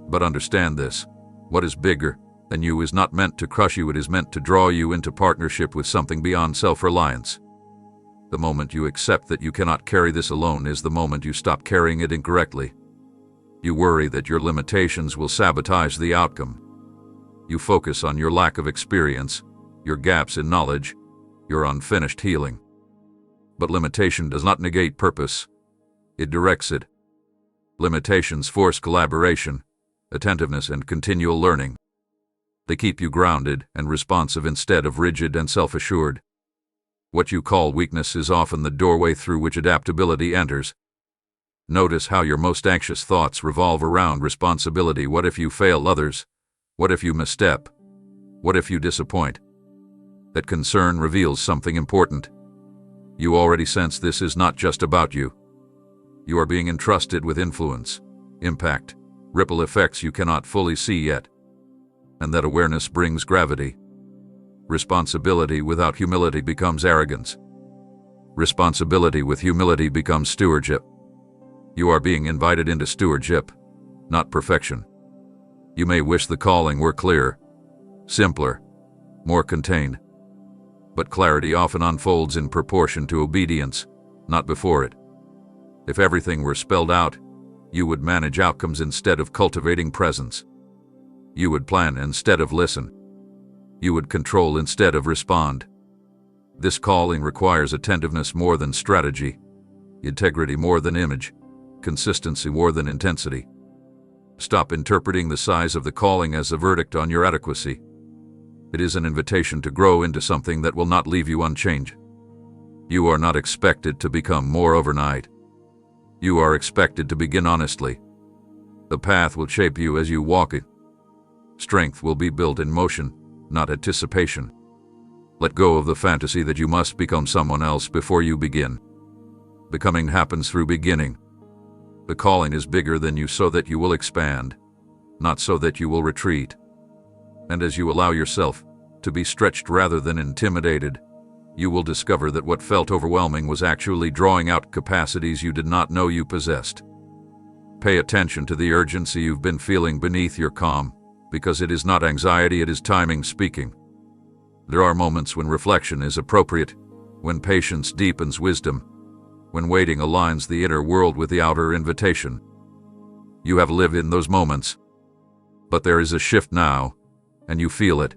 But understand this: what is bigger than you is not meant to crush you, it is meant to draw you into partnership with something beyond self-reliance. The moment you accept that you cannot carry this alone is the moment you stop carrying it incorrectly. You worry that your limitations will sabotage the outcome. You focus on your lack of experience, your gaps in knowledge, your unfinished healing. But limitation does not negate purpose. It directs it. Limitations force collaboration, attentiveness, and continual learning. They keep you grounded and responsive instead of rigid and self-assured. What you call weakness is often the doorway through which adaptability enters. Notice how your most anxious thoughts revolve around responsibility. What if you fail others? What if you misstep? What if you disappoint? That concern reveals something important. You already sense this is not just about you. You are being entrusted with influence, impact, ripple effects you cannot fully see yet. And that awareness brings gravity. Responsibility without humility becomes arrogance. Responsibility with humility becomes stewardship. You are being invited into stewardship, not perfection. You may wish the calling were clearer, simpler, more contained. But clarity often unfolds in proportion to obedience, not before it. If everything were spelled out, you would manage outcomes instead of cultivating presence. You would plan instead of listen. You would control instead of respond. This calling requires attentiveness more than strategy, integrity more than image, consistency more than intensity. Stop interpreting the size of the calling as a verdict on your adequacy. It is an invitation to grow into something that will not leave you unchanged. You are not expected to become more overnight. You are expected to begin honestly. The path will shape you as you walk it. Strength will be built in motion, not anticipation. Let go of the fantasy that you must become someone else before you begin. Becoming happens through beginning. The calling is bigger than you so that you will expand, not so that you will retreat. And as you allow yourself to be stretched rather than intimidated, you will discover that what felt overwhelming was actually drawing out capacities you did not know you possessed. Pay attention to the urgency you've been feeling beneath your calm, because it is not anxiety, it is timing speaking. There are moments when reflection is appropriate, when patience deepens wisdom, when waiting aligns the inner world with the outer invitation. You have lived in those moments, but there is a shift now, and you feel it.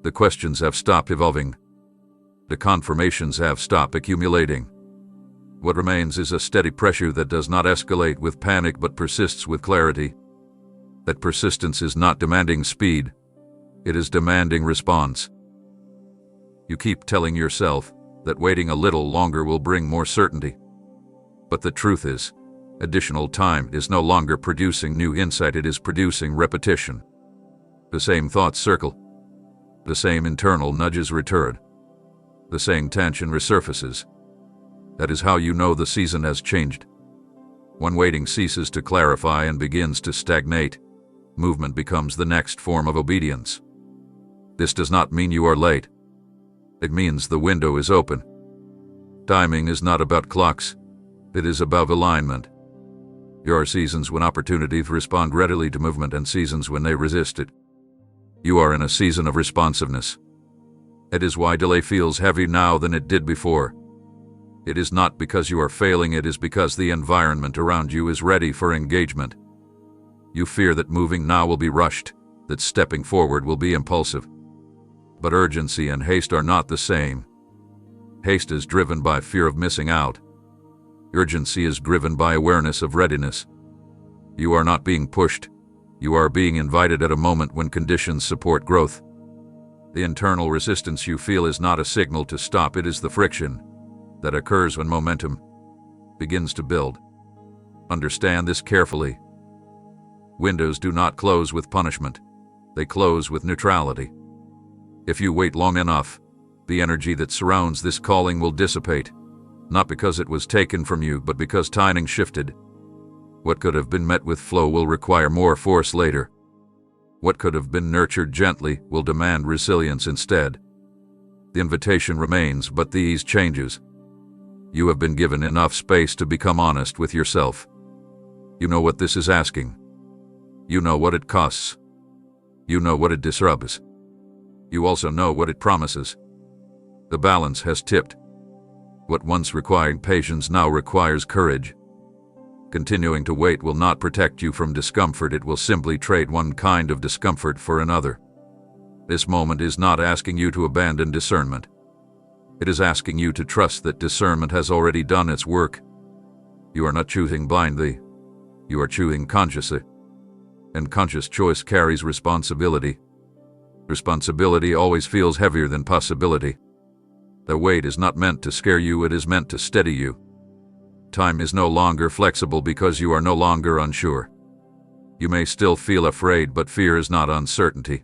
The questions have stopped evolving. The confirmations have stopped accumulating. What remains is a steady pressure that does not escalate with panic but persists with clarity. That persistence is not demanding speed, it is demanding response. You keep telling yourself that waiting a little longer will bring more certainty. But the truth is, additional time is no longer producing new insight, it is producing repetition. The same thoughts circle. The same internal nudges return. The same tension resurfaces. That is how you know the season has changed. When waiting ceases to clarify and begins to stagnate, movement becomes the next form of obedience. This does not mean you are late. It means the window is open. Timing is not about clocks. It is about alignment. There are seasons when opportunities respond readily to movement and seasons when they resist it. You are in a season of responsiveness. It is why delay feels heavier now than it did before. It is not because you are failing, it is because the environment around you is ready for engagement. You fear that moving now will be rushed, that stepping forward will be impulsive. But urgency and haste are not the same. Haste is driven by fear of missing out. Urgency is driven by awareness of readiness. You are not being pushed. You are being invited at a moment when conditions support growth. The internal resistance you feel is not a signal to stop, it is the friction that occurs when momentum begins to build. Understand this carefully. Windows do not close with punishment. They close with neutrality. If you wait long enough, the energy that surrounds this calling will dissipate, not because it was taken from you, but because timing shifted. What could have been met with flow will require more force later. What could have been nurtured gently will demand resilience instead. The invitation remains, but the ease changes. You have been given enough space to become honest with yourself. You know what this is asking. You know what it costs. You know what it disrupts. You also know what it promises. The balance has tipped. What once required patience now requires courage. Continuing to wait will not protect you from discomfort, it will simply trade one kind of discomfort for another. This moment is not asking you to abandon discernment. It is asking you to trust that discernment has already done its work. You are not choosing blindly. You are choosing consciously. And conscious choice carries responsibility. Responsibility always feels heavier than possibility. The weight is not meant to scare you, it is meant to steady you. Time is no longer flexible because you are no longer unsure. You may still feel afraid, but fear is not uncertainty.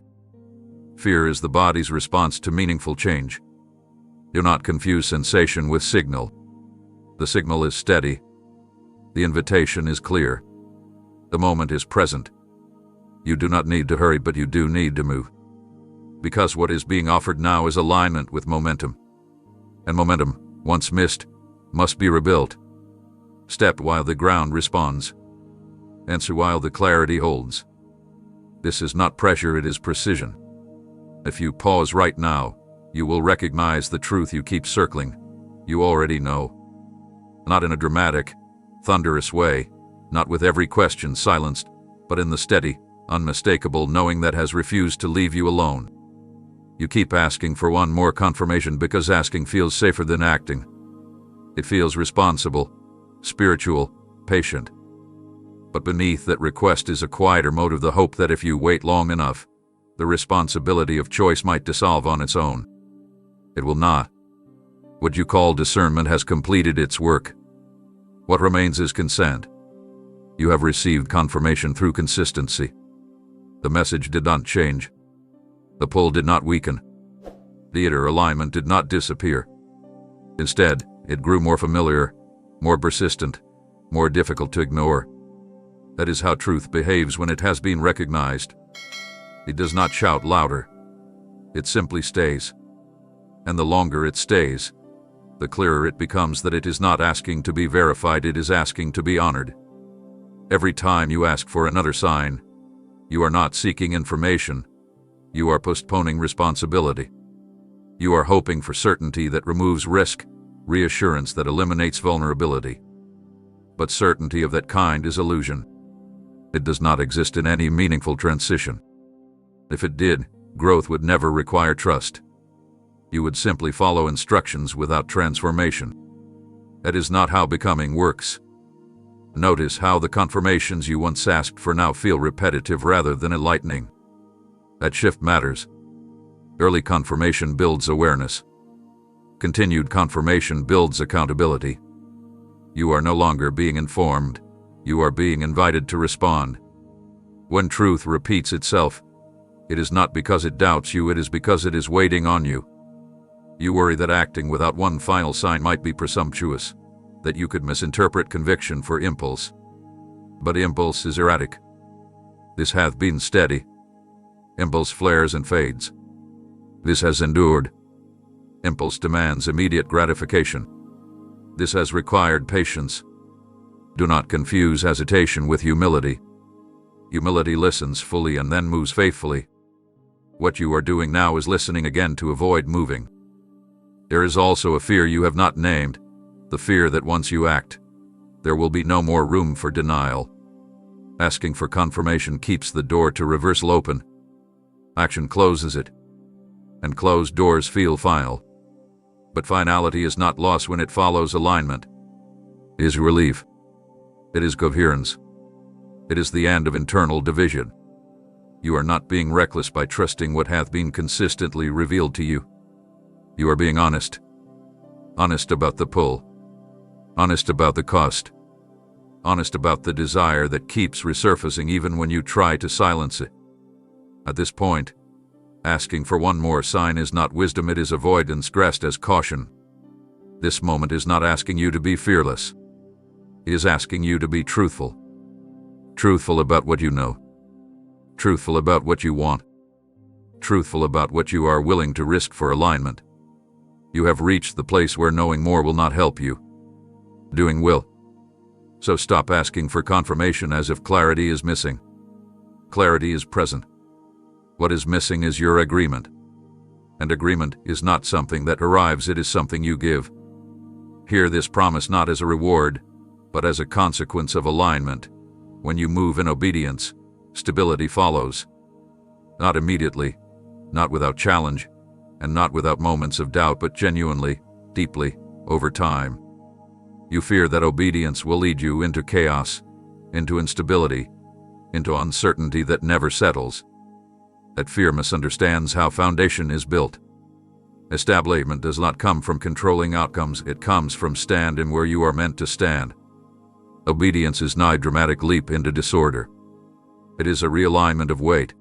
Fear is the body's response to meaningful change. Do not confuse sensation with signal. The signal is steady. The invitation is clear. The moment is present. You do not need to hurry, but you do need to move. Because what is being offered now is alignment with momentum. And momentum, once missed, must be rebuilt. Step while the ground responds. Answer while the clarity holds. This is not pressure, it is precision. If you pause right now, you will recognize the truth you keep circling. You already know. Not in a dramatic, thunderous way, not with every question silenced, but in the steady, unmistakable knowing that has refused to leave you alone. You keep asking for one more confirmation because asking feels safer than acting. It feels responsible, spiritual, patient. But beneath that request is a quieter motive, the hope that if you wait long enough, the responsibility of choice might dissolve on its own. It will not. What you call discernment has completed its work. What remains is consent. You have received confirmation through consistency. The message did not change. The pull did not weaken. The inner alignment did not disappear. Instead, it grew more familiar, more persistent, more difficult to ignore. That is how truth behaves when it has been recognized. It does not shout louder. It simply stays. And the longer it stays, the clearer it becomes that it is not asking to be verified, it is asking to be honored. Every time you ask for another sign, you are not seeking information. You are postponing responsibility. You are hoping for certainty that removes risk, reassurance that eliminates vulnerability. But certainty of that kind is illusion. It does not exist in any meaningful transition. If it did, growth would never require trust. You would simply follow instructions without transformation. That is not how becoming works. Notice how the confirmations you once asked for now feel repetitive rather than enlightening. That shift matters. Early confirmation builds awareness. Continued confirmation builds accountability. You are no longer being informed. You are being invited to respond. When truth repeats itself, it is not because it doubts you, it is because it is waiting on you. You worry that acting without one final sign might be presumptuous, that you could misinterpret conviction for impulse. But impulse is erratic. This hath been steady. Impulse flares and fades. This has endured. Impulse demands immediate gratification. This has required patience. Do not confuse hesitation with humility. Humility listens fully and then moves faithfully. What you are doing now is listening again to avoid moving. There is also a fear you have not named, the fear that once you act, there will be no more room for denial. Asking for confirmation keeps the door to reversal open. Action closes it. And closed doors feel final. But finality is not lost when it follows alignment. It is relief. It is coherence. It is the end of internal division. You are not being reckless by trusting what hath been consistently revealed to you. You are being honest. Honest about the pull. Honest about the cost. Honest about the desire that keeps resurfacing even when you try to silence it. At this point, asking for one more sign is not wisdom, it is avoidance dressed as caution. This moment is not asking you to be fearless. It is asking you to be truthful. Truthful about what you know. Truthful about what you want. Truthful about what you are willing to risk for alignment. You have reached the place where knowing more will not help you. Doing will. So stop asking for confirmation as if clarity is missing. Clarity is present. What is missing is your agreement. And agreement is not something that arrives, it is something you give. Hear this promise not as a reward, but as a consequence of alignment. When you move in obedience, stability follows. Not immediately, not without challenge, and not without moments of doubt, but genuinely, deeply, over time. You fear that obedience will lead you into chaos, into instability, into uncertainty that never settles. That fear misunderstands how foundation is built. Establishment does not come from controlling outcomes, it comes from standing where you are meant to stand. Obedience is not a dramatic leap into disorder. It is a realignment of weight.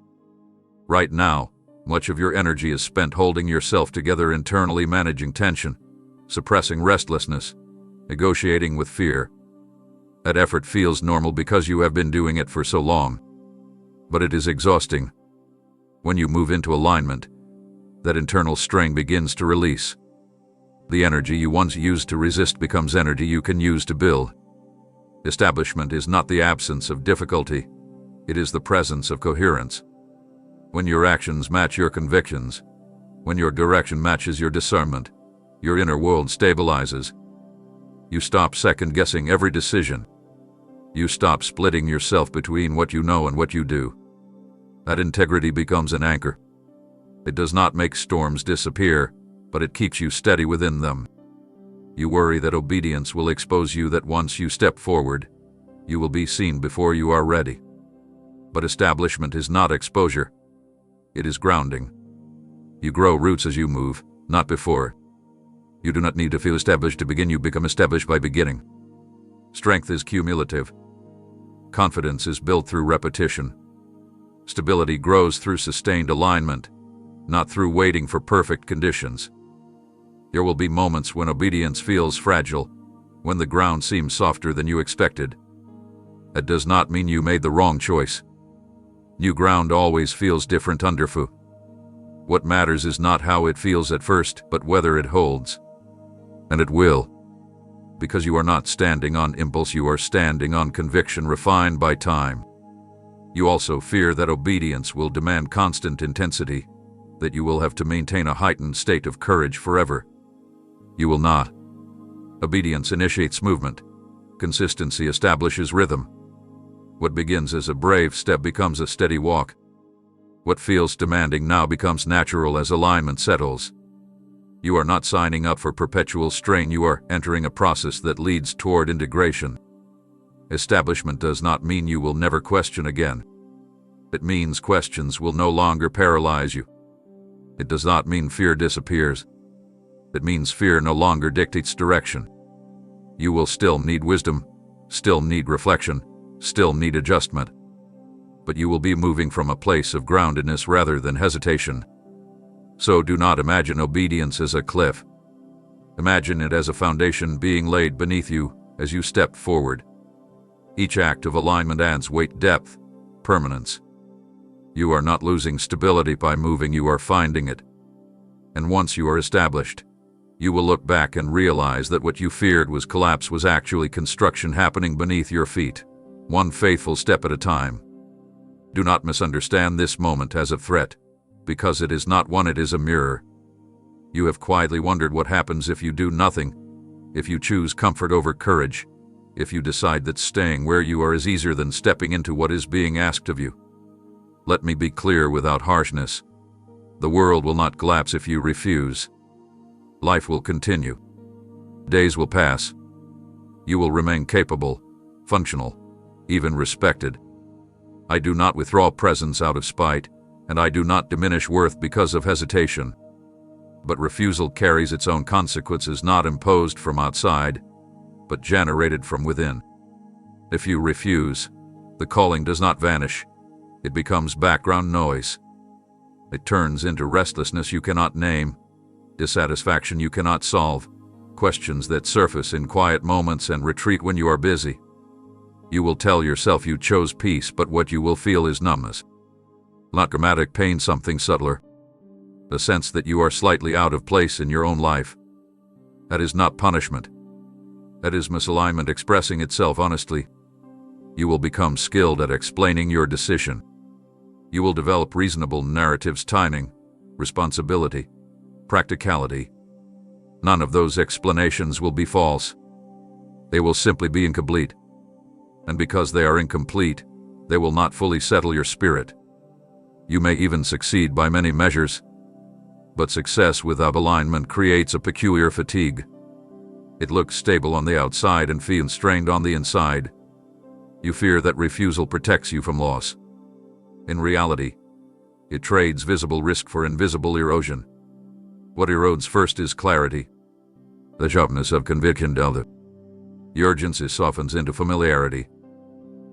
Right now, much of your energy is spent holding yourself together internally, managing tension, suppressing restlessness, negotiating with fear. That effort feels normal because you have been doing it for so long. But it is exhausting. When you move into alignment, that internal strain begins to release. The energy you once used to resist becomes energy you can use to build. Establishment is not the absence of difficulty, it is the presence of coherence. When your actions match your convictions, when your direction matches your discernment, your inner world stabilizes. You stop second-guessing every decision. You stop splitting yourself between what you know and what you do. That integrity becomes an anchor. It does not make storms disappear, but it keeps you steady within them. You worry that obedience will expose you, that once you step forward, you will be seen before you are ready. But establishment is not exposure. It is grounding. You grow roots as you move, not before. You do not need to feel established to begin, you become established by beginning. Strength is cumulative. Confidence is built through repetition. Stability grows through sustained alignment, not through waiting for perfect conditions. There will be moments when obedience feels fragile, when the ground seems softer than you expected. That does not mean you made the wrong choice. New ground always feels different underfoot. What matters is not how it feels at first, but whether it holds. And it will. Because you are not standing on impulse, you are standing on conviction refined by time. You also fear that obedience will demand constant intensity, that you will have to maintain a heightened state of courage forever. You will not. Obedience initiates movement. Consistency establishes rhythm. What begins as a brave step becomes a steady walk. What feels demanding now becomes natural as alignment settles. You are not signing up for perpetual strain, you are entering a process that leads toward integration. Establishment does not mean you will never question again. It means questions will no longer paralyze you. It does not mean fear disappears. It means fear no longer dictates direction. You will still need wisdom, still need reflection, still need adjustment. But you will be moving from a place of groundedness rather than hesitation. So do not imagine obedience as a cliff. Imagine it as a foundation being laid beneath you as you step forward. Each act of alignment adds weight, depth, permanence. You are not losing stability by moving, you are finding it. And once you are established, you will look back and realize that what you feared was collapse was actually construction happening beneath your feet, one faithful step at a time. Do not misunderstand this moment as a threat, because it is not one, it is a mirror. You have quietly wondered what happens if you do nothing, if you choose comfort over courage, if you decide that staying where you are is easier than stepping into what is being asked of you. Let me be clear without harshness. The world will not collapse if you refuse. Life will continue. Days will pass. You will remain capable, functional, even respected. I do not withdraw presence out of spite, and I do not diminish worth because of hesitation. But refusal carries its own consequences, not imposed from outside, but generated from within. If you refuse, the calling does not vanish. It becomes background noise. It turns into restlessness you cannot name, dissatisfaction you cannot solve, questions that surface in quiet moments and retreat when you are busy. You will tell yourself you chose peace, but what you will feel is numbness. Not dramatic pain, something subtler. The sense that you are slightly out of place in your own life. That is not punishment. That is misalignment expressing itself honestly. You will become skilled at explaining your decision. You will develop reasonable narratives, timing, responsibility, practicality. None of those explanations will be false. They will simply be incomplete. And because they are incomplete, they will not fully settle your spirit. You may even succeed by many measures, but success without alignment creates a peculiar fatigue. It looks stable on the outside and feels strained on the inside. You fear that refusal protects you from loss. In reality, it trades visible risk for invisible erosion. What erodes first is clarity, the sharpness of conviction. The urgency softens into familiarity.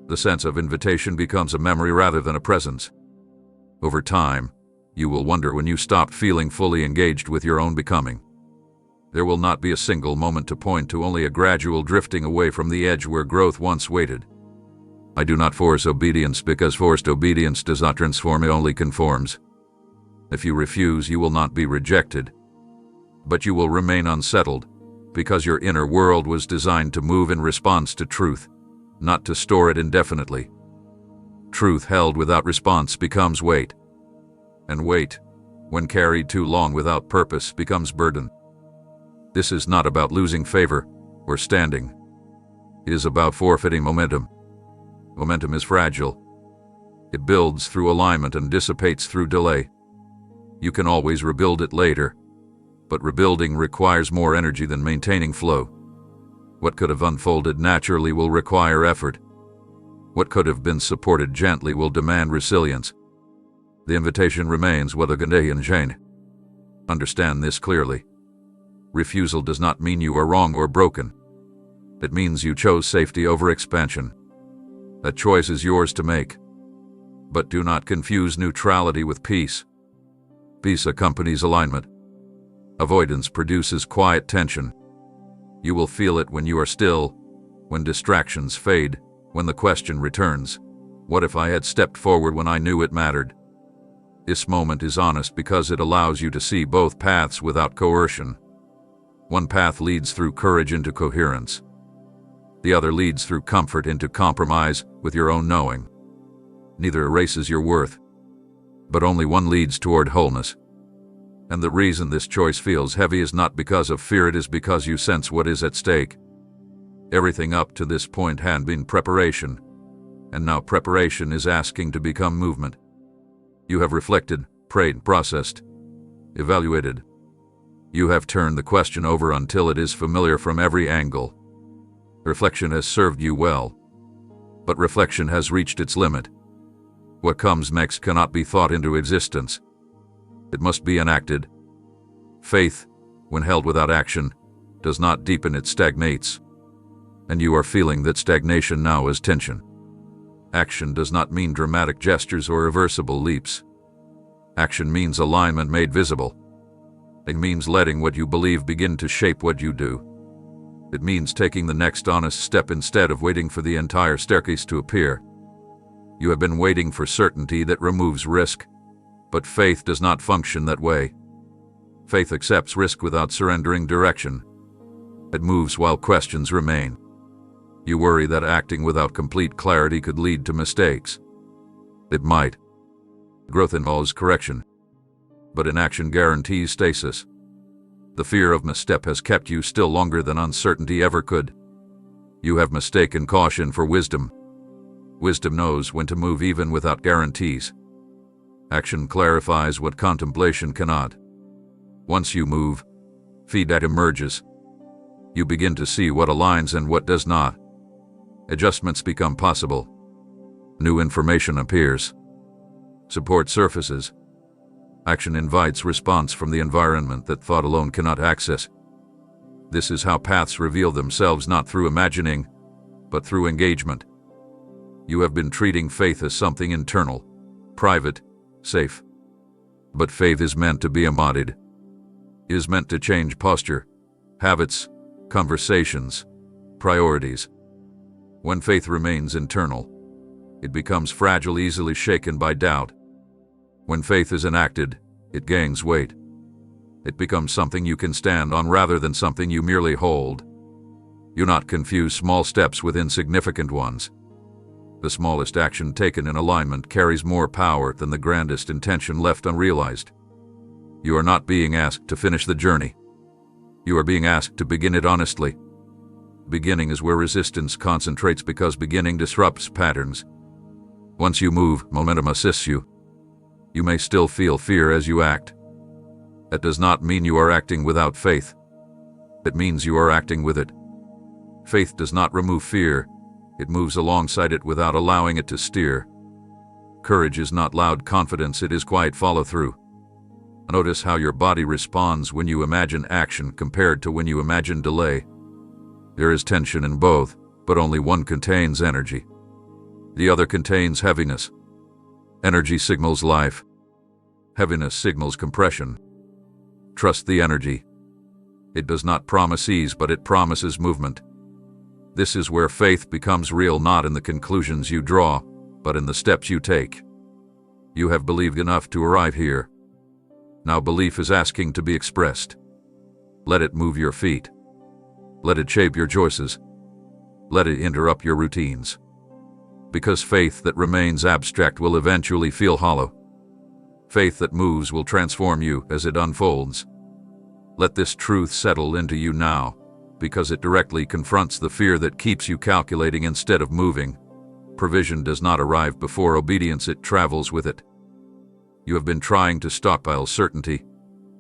The sense of invitation becomes a memory rather than a presence. Over time, you will wonder when you stopped feeling fully engaged with your own becoming. There will not be a single moment to point to, only a gradual drifting away from the edge where growth once waited. I do not force obedience, because forced obedience does not transform, it only conforms. If you refuse, you will not be rejected, but you will remain unsettled, because your inner world was designed to move in response to truth, not to store it indefinitely. Truth held without response becomes weight, and weight, when carried too long without purpose, becomes burden. This is not about losing favor or standing. It is about forfeiting momentum. Momentum is fragile. It builds through alignment and dissipates through delay. You can always rebuild it later, but rebuilding requires more energy than maintaining flow. What could have unfolded naturally will require effort. What could have been supported gently will demand resilience. The invitation remains, whether Gandhi and Jane. Understand this clearly. Refusal does not mean you are wrong or broken. It means you chose safety over expansion. That choice is yours to make. But do not confuse neutrality with peace. Peace accompanies alignment. Avoidance produces quiet tension. You will feel it when you are still, when distractions fade, when the question returns, what if I had stepped forward when I knew it mattered? This moment is honest because it allows you to see both paths without coercion. One path leads through courage into coherence. The other leads through comfort into compromise with your own knowing. Neither erases your worth, but only one leads toward wholeness. And the reason this choice feels heavy is not because of fear, it is because you sense what is at stake. Everything up to this point had been preparation, and now preparation is asking to become movement. You have reflected, prayed, processed, evaluated. You have turned the question over until it is familiar from every angle. Reflection has served you well, but reflection has reached its limit. What comes next cannot be thought into existence. It must be enacted. Faith, when held without action, does not deepen, it stagnates. And you are feeling that stagnation now as tension. Action does not mean dramatic gestures or irreversible leaps. Action means alignment made visible. It means letting what you believe begin to shape what you do. It means taking the next honest step instead of waiting for the entire staircase to appear. You have been waiting for certainty that removes risk, but faith does not function that way. Faith accepts risk without surrendering direction. It moves while questions remain. You worry that acting without complete clarity could lead to mistakes. It might. Growth involves correction, but inaction guarantees stasis. The fear of misstep has kept you still longer than uncertainty ever could. You have mistaken caution for wisdom. Wisdom knows when to move even without guarantees. Action clarifies what contemplation cannot. Once you move, feedback emerges. You begin to see what aligns and what does not. Adjustments become possible. New information appears. Support surfaces. Action invites response from the environment that thought alone cannot access. This is how paths reveal themselves, not through imagining, but through engagement. You have been treating faith as something internal, private, safe. But faith is meant to be embodied. It is meant to change posture, habits, conversations, priorities. When faith remains internal, it becomes fragile, easily shaken by doubt. When faith is enacted, it gains weight. It becomes something you can stand on rather than something you merely hold. Do not confuse small steps with insignificant ones. The smallest action taken in alignment carries more power than the grandest intention left unrealized. You are not being asked to finish the journey. You are being asked to begin it honestly. Beginning is where resistance concentrates because beginning disrupts patterns. Once you move, momentum assists you. You may still feel fear as you act. That does not mean you are acting without faith. It means you are acting with it. Faith does not remove fear. It moves alongside it without allowing it to steer. Courage is not loud confidence, it is quiet follow-through. Notice how your body responds when you imagine action compared to when you imagine delay. There is tension in both, but only one contains energy. The other contains heaviness. Energy signals life. Heaviness signals compression. Trust the energy. It does not promise ease, but it promises movement. This is where faith becomes real, not in the conclusions you draw, but in the steps you take. You have believed enough to arrive here. Now belief is asking to be expressed. Let it move your feet. Let it shape your choices. Let it interrupt your routines. Because faith that remains abstract will eventually feel hollow. Faith that moves will transform you as it unfolds. Let this truth settle into you now, because it directly confronts the fear that keeps you calculating instead of moving. Provision does not arrive before obedience, it travels with it. You have been trying to stockpile certainty,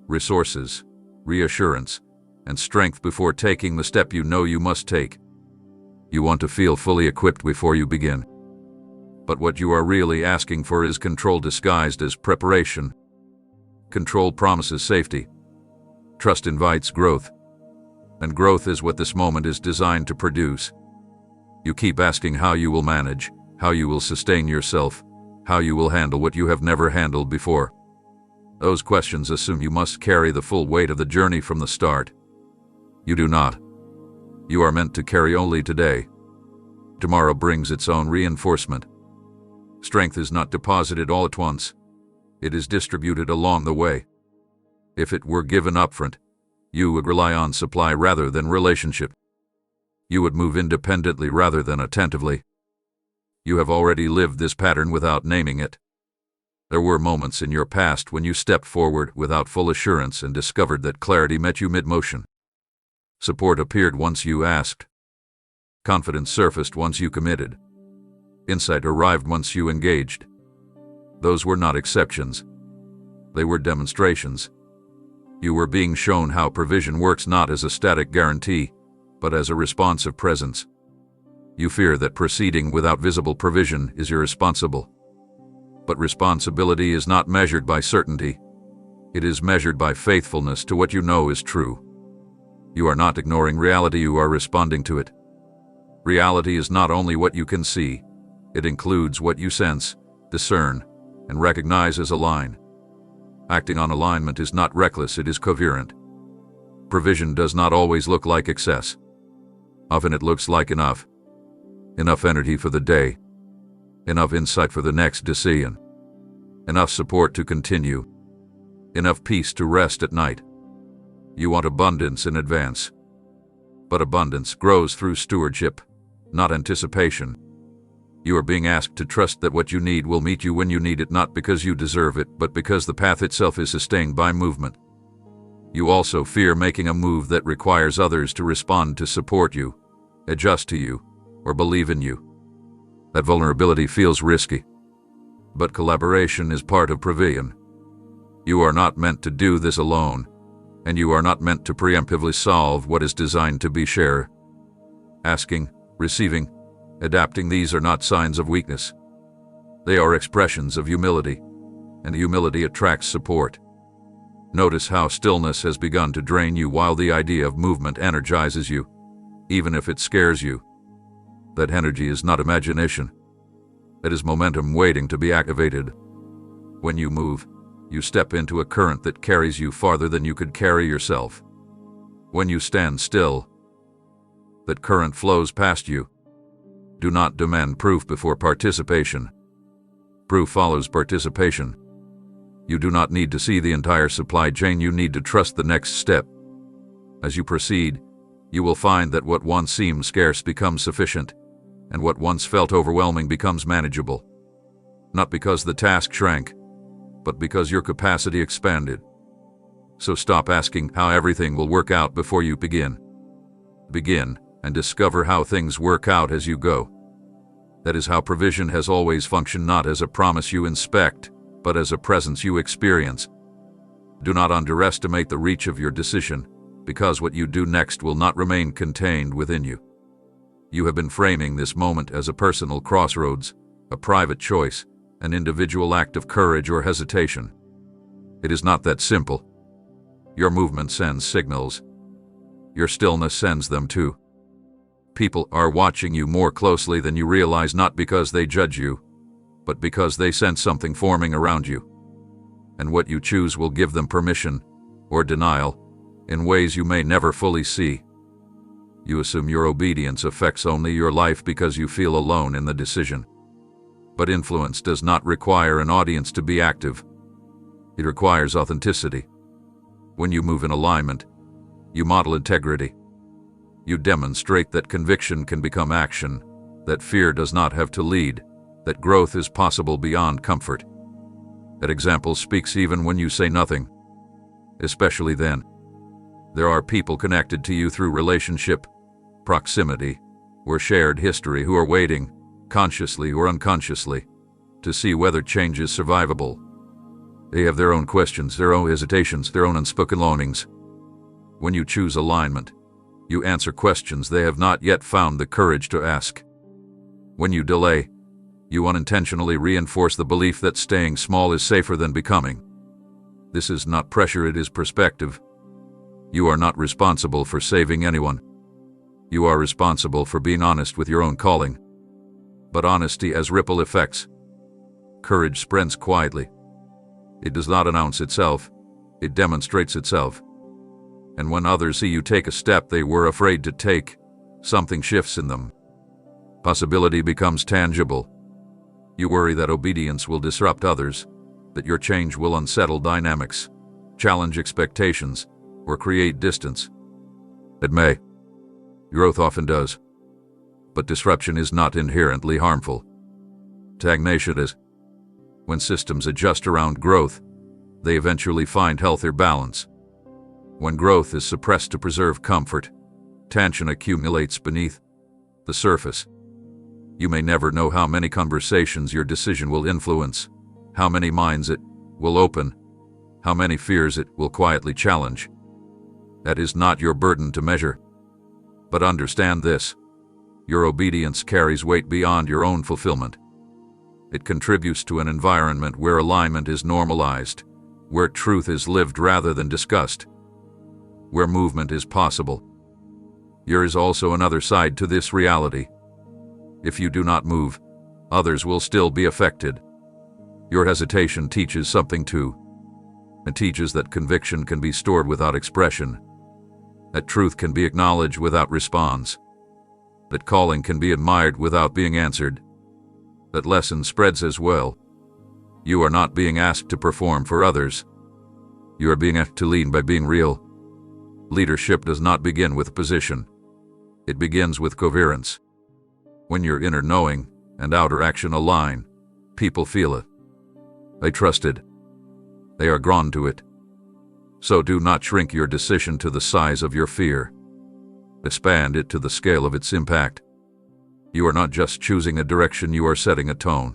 resources, reassurance, and strength before taking the step you know you must take. You want to feel fully equipped before you begin. But what you are really asking for is control disguised as preparation. Control promises safety. Trust invites growth. And growth is what this moment is designed to produce. You keep asking how you will manage, how you will sustain yourself, how you will handle what you have never handled before. Those questions assume you must carry the full weight of the journey from the start. You do not. You are meant to carry only today. Tomorrow brings its own reinforcement. Strength is not deposited all at once. It is distributed along the way. If it were given upfront, you would rely on supply rather than relationship. You would move independently rather than attentively. You have already lived this pattern without naming it. There were moments in your past when you stepped forward without full assurance and discovered that clarity met you mid-motion. Support appeared once you asked. Confidence surfaced once you committed. Insight arrived once you engaged. Those were not exceptions. They were demonstrations. You were being shown how provision works not as a static guarantee, but as a responsive presence. You fear that proceeding without visible provision is irresponsible. But responsibility is not measured by certainty. It is measured by faithfulness to what you know is true. You are not ignoring reality, you are responding to it. Reality is not only what you can see, it includes what you sense, discern, and recognize as a line. Acting on alignment is not reckless, it is coherent. Provision does not always look like excess. Often it looks like enough. Enough energy for the day. Enough insight for the next decision. Enough support to continue. Enough peace to rest at night. You want abundance in advance. But abundance grows through stewardship, not anticipation. You are being asked to trust that what you need will meet you when you need it, not because you deserve it, but because the path itself is sustained by movement. You also fear making a move that requires others to respond to support you, adjust to you, or believe in you. That vulnerability feels risky. But collaboration is part of provision. You are not meant to do this alone, and you are not meant to preemptively solve what is designed to be shared. Asking, receiving, adapting, these are not signs of weakness. They are expressions of humility, and humility attracts support. Notice how stillness has begun to drain you while the idea of movement energizes you, even if it scares you. That energy is not imagination. It is momentum waiting to be activated. When you move, you step into a current that carries you farther than you could carry yourself. When you stand still, that current flows past you. Do not demand proof before participation. Proof follows participation. You do not need to see the entire supply chain, you need to trust the next step. As you proceed, you will find that what once seemed scarce becomes sufficient, and what once felt overwhelming becomes manageable. Not because the task shrank, but because your capacity expanded. So stop asking how everything will work out before you begin. Begin and discover how things work out as you go. That is how provision has always functioned, not as a promise you inspect, but as a presence you experience. Do not underestimate the reach of your decision, because what you do next will not remain contained within you. You have been framing this moment as a personal crossroads, a private choice, an individual act of courage or hesitation. It is not that simple. Your movement sends signals. Your stillness sends them too. People are watching you more closely than you realize, not because they judge you, but because they sense something forming around you. And what you choose will give them permission, or denial, in ways you may never fully see. You assume your obedience affects only your life because you feel alone in the decision. But influence does not require an audience to be active. It requires authenticity. When you move in alignment, you model integrity. You demonstrate that conviction can become action, that fear does not have to lead, that growth is possible beyond comfort. That example speaks even when you say nothing. Especially then. There are people connected to you through relationship, proximity, or shared history who are waiting, consciously or unconsciously, to see whether change is survivable. They have their own questions, their own hesitations, their own unspoken longings. When you choose alignment, you answer questions they have not yet found the courage to ask. When you delay, you unintentionally reinforce the belief that staying small is safer than becoming. This is not pressure, it is perspective. You are not responsible for saving anyone. You are responsible for being honest with your own calling. But honesty has ripple effects. Courage spreads quietly. It does not announce itself, it demonstrates itself. And when others see you take a step they were afraid to take, something shifts in them. Possibility becomes tangible. You worry that obedience will disrupt others, that your change will unsettle dynamics, challenge expectations, or create distance. It may. Growth often does. But disruption is not inherently harmful. Stagnation is. When systems adjust around growth, they eventually find healthier balance. When growth is suppressed to preserve comfort, tension accumulates beneath the surface. You may never know how many conversations your decision will influence, how many minds it will open, how many fears it will quietly challenge. That is not your burden to measure. But understand this: your obedience carries weight beyond your own fulfillment. It contributes to an environment where alignment is normalized, where truth is lived rather than discussed, where movement is possible. There is also another side to this reality. If you do not move, others will still be affected. Your hesitation teaches something too. It teaches that conviction can be stored without expression, that truth can be acknowledged without response, that calling can be admired without being answered. That lesson spreads as well. You are not being asked to perform for others. You are being asked to lead by being real. Leadership does not begin with position. It begins with coherence. When your inner knowing and outer action align, people feel it. They trust it. They are drawn to it. So do not shrink your decision to the size of your fear. Expand it to the scale of its impact. You are not just choosing a direction, you are setting a tone.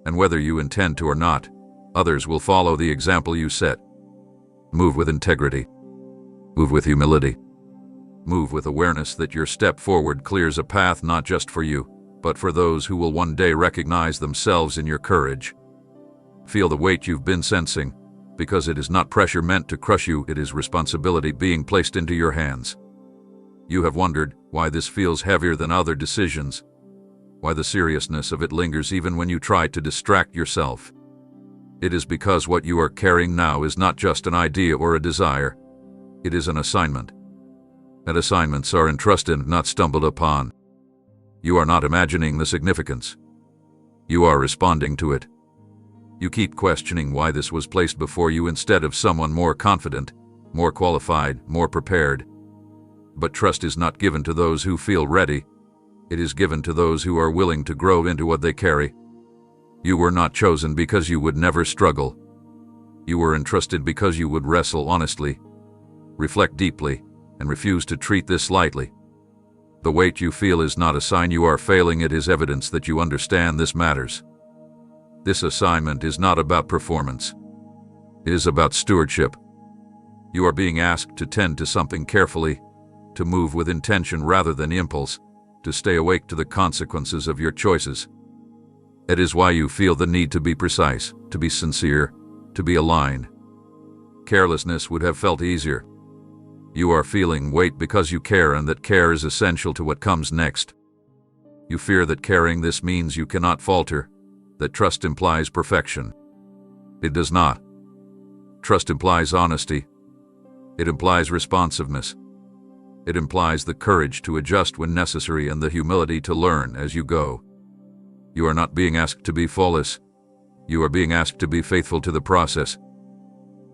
And whether you intend to or not, others will follow the example you set. Move with integrity. Move with humility. Move with awareness that your step forward clears a path not just for you, but for those who will one day recognize themselves in your courage. Feel the weight you've been sensing, because it is not pressure meant to crush you, it is responsibility being placed into your hands. You have wondered why this feels heavier than other decisions, why the seriousness of it lingers even when you try to distract yourself. It is because what you are carrying now is not just an idea or a desire, it is an assignment. And assignments are entrusted, not stumbled upon. You are not imagining the significance. You are responding to it. You keep questioning why this was placed before you instead of someone more confident, more qualified, more prepared. But trust is not given to those who feel ready. It is given to those who are willing to grow into what they carry. You were not chosen because you would never struggle. You were entrusted because you would wrestle honestly, reflect deeply, and refuse to treat this lightly. The weight you feel is not a sign you are failing, it is evidence that you understand this matters. This assignment is not about performance. It is about stewardship. You are being asked to tend to something carefully, to move with intention rather than impulse, to stay awake to the consequences of your choices. It is why you feel the need to be precise, to be sincere, to be aligned. Carelessness would have felt easier. You are feeling weight because you care, and that care is essential to what comes next. You fear that carrying this means you cannot falter, that trust implies perfection. It does not. Trust implies honesty. It implies responsiveness. It implies the courage to adjust when necessary and the humility to learn as you go. You are not being asked to be flawless. You are being asked to be faithful to the process.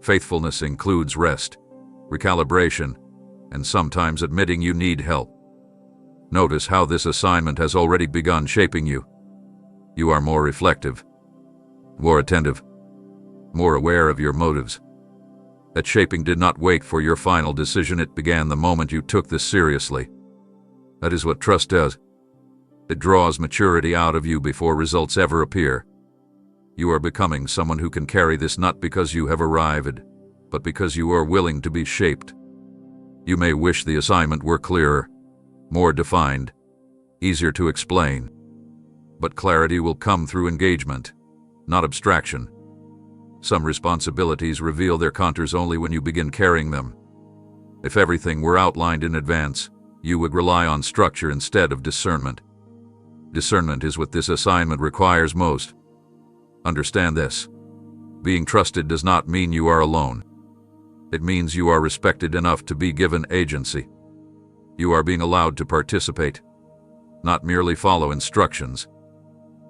Faithfulness includes rest, recalibration, and sometimes admitting you need help. Notice how this assignment has already begun shaping you. You are more reflective, more attentive, more aware of your motives. That shaping did not wait for your final decision, it began the moment you took this seriously. That is what trust does. It draws maturity out of you before results ever appear. You are becoming someone who can carry this not because you have arrived, but because you are willing to be shaped. You may wish the assignment were clearer, more defined, easier to explain. But clarity will come through engagement, not abstraction. Some responsibilities reveal their contours only when you begin carrying them. If everything were outlined in advance, you would rely on structure instead of discernment. Discernment is what this assignment requires most. Understand this. Being trusted does not mean you are alone. It means you are respected enough to be given agency. You are being allowed to participate, not merely follow instructions.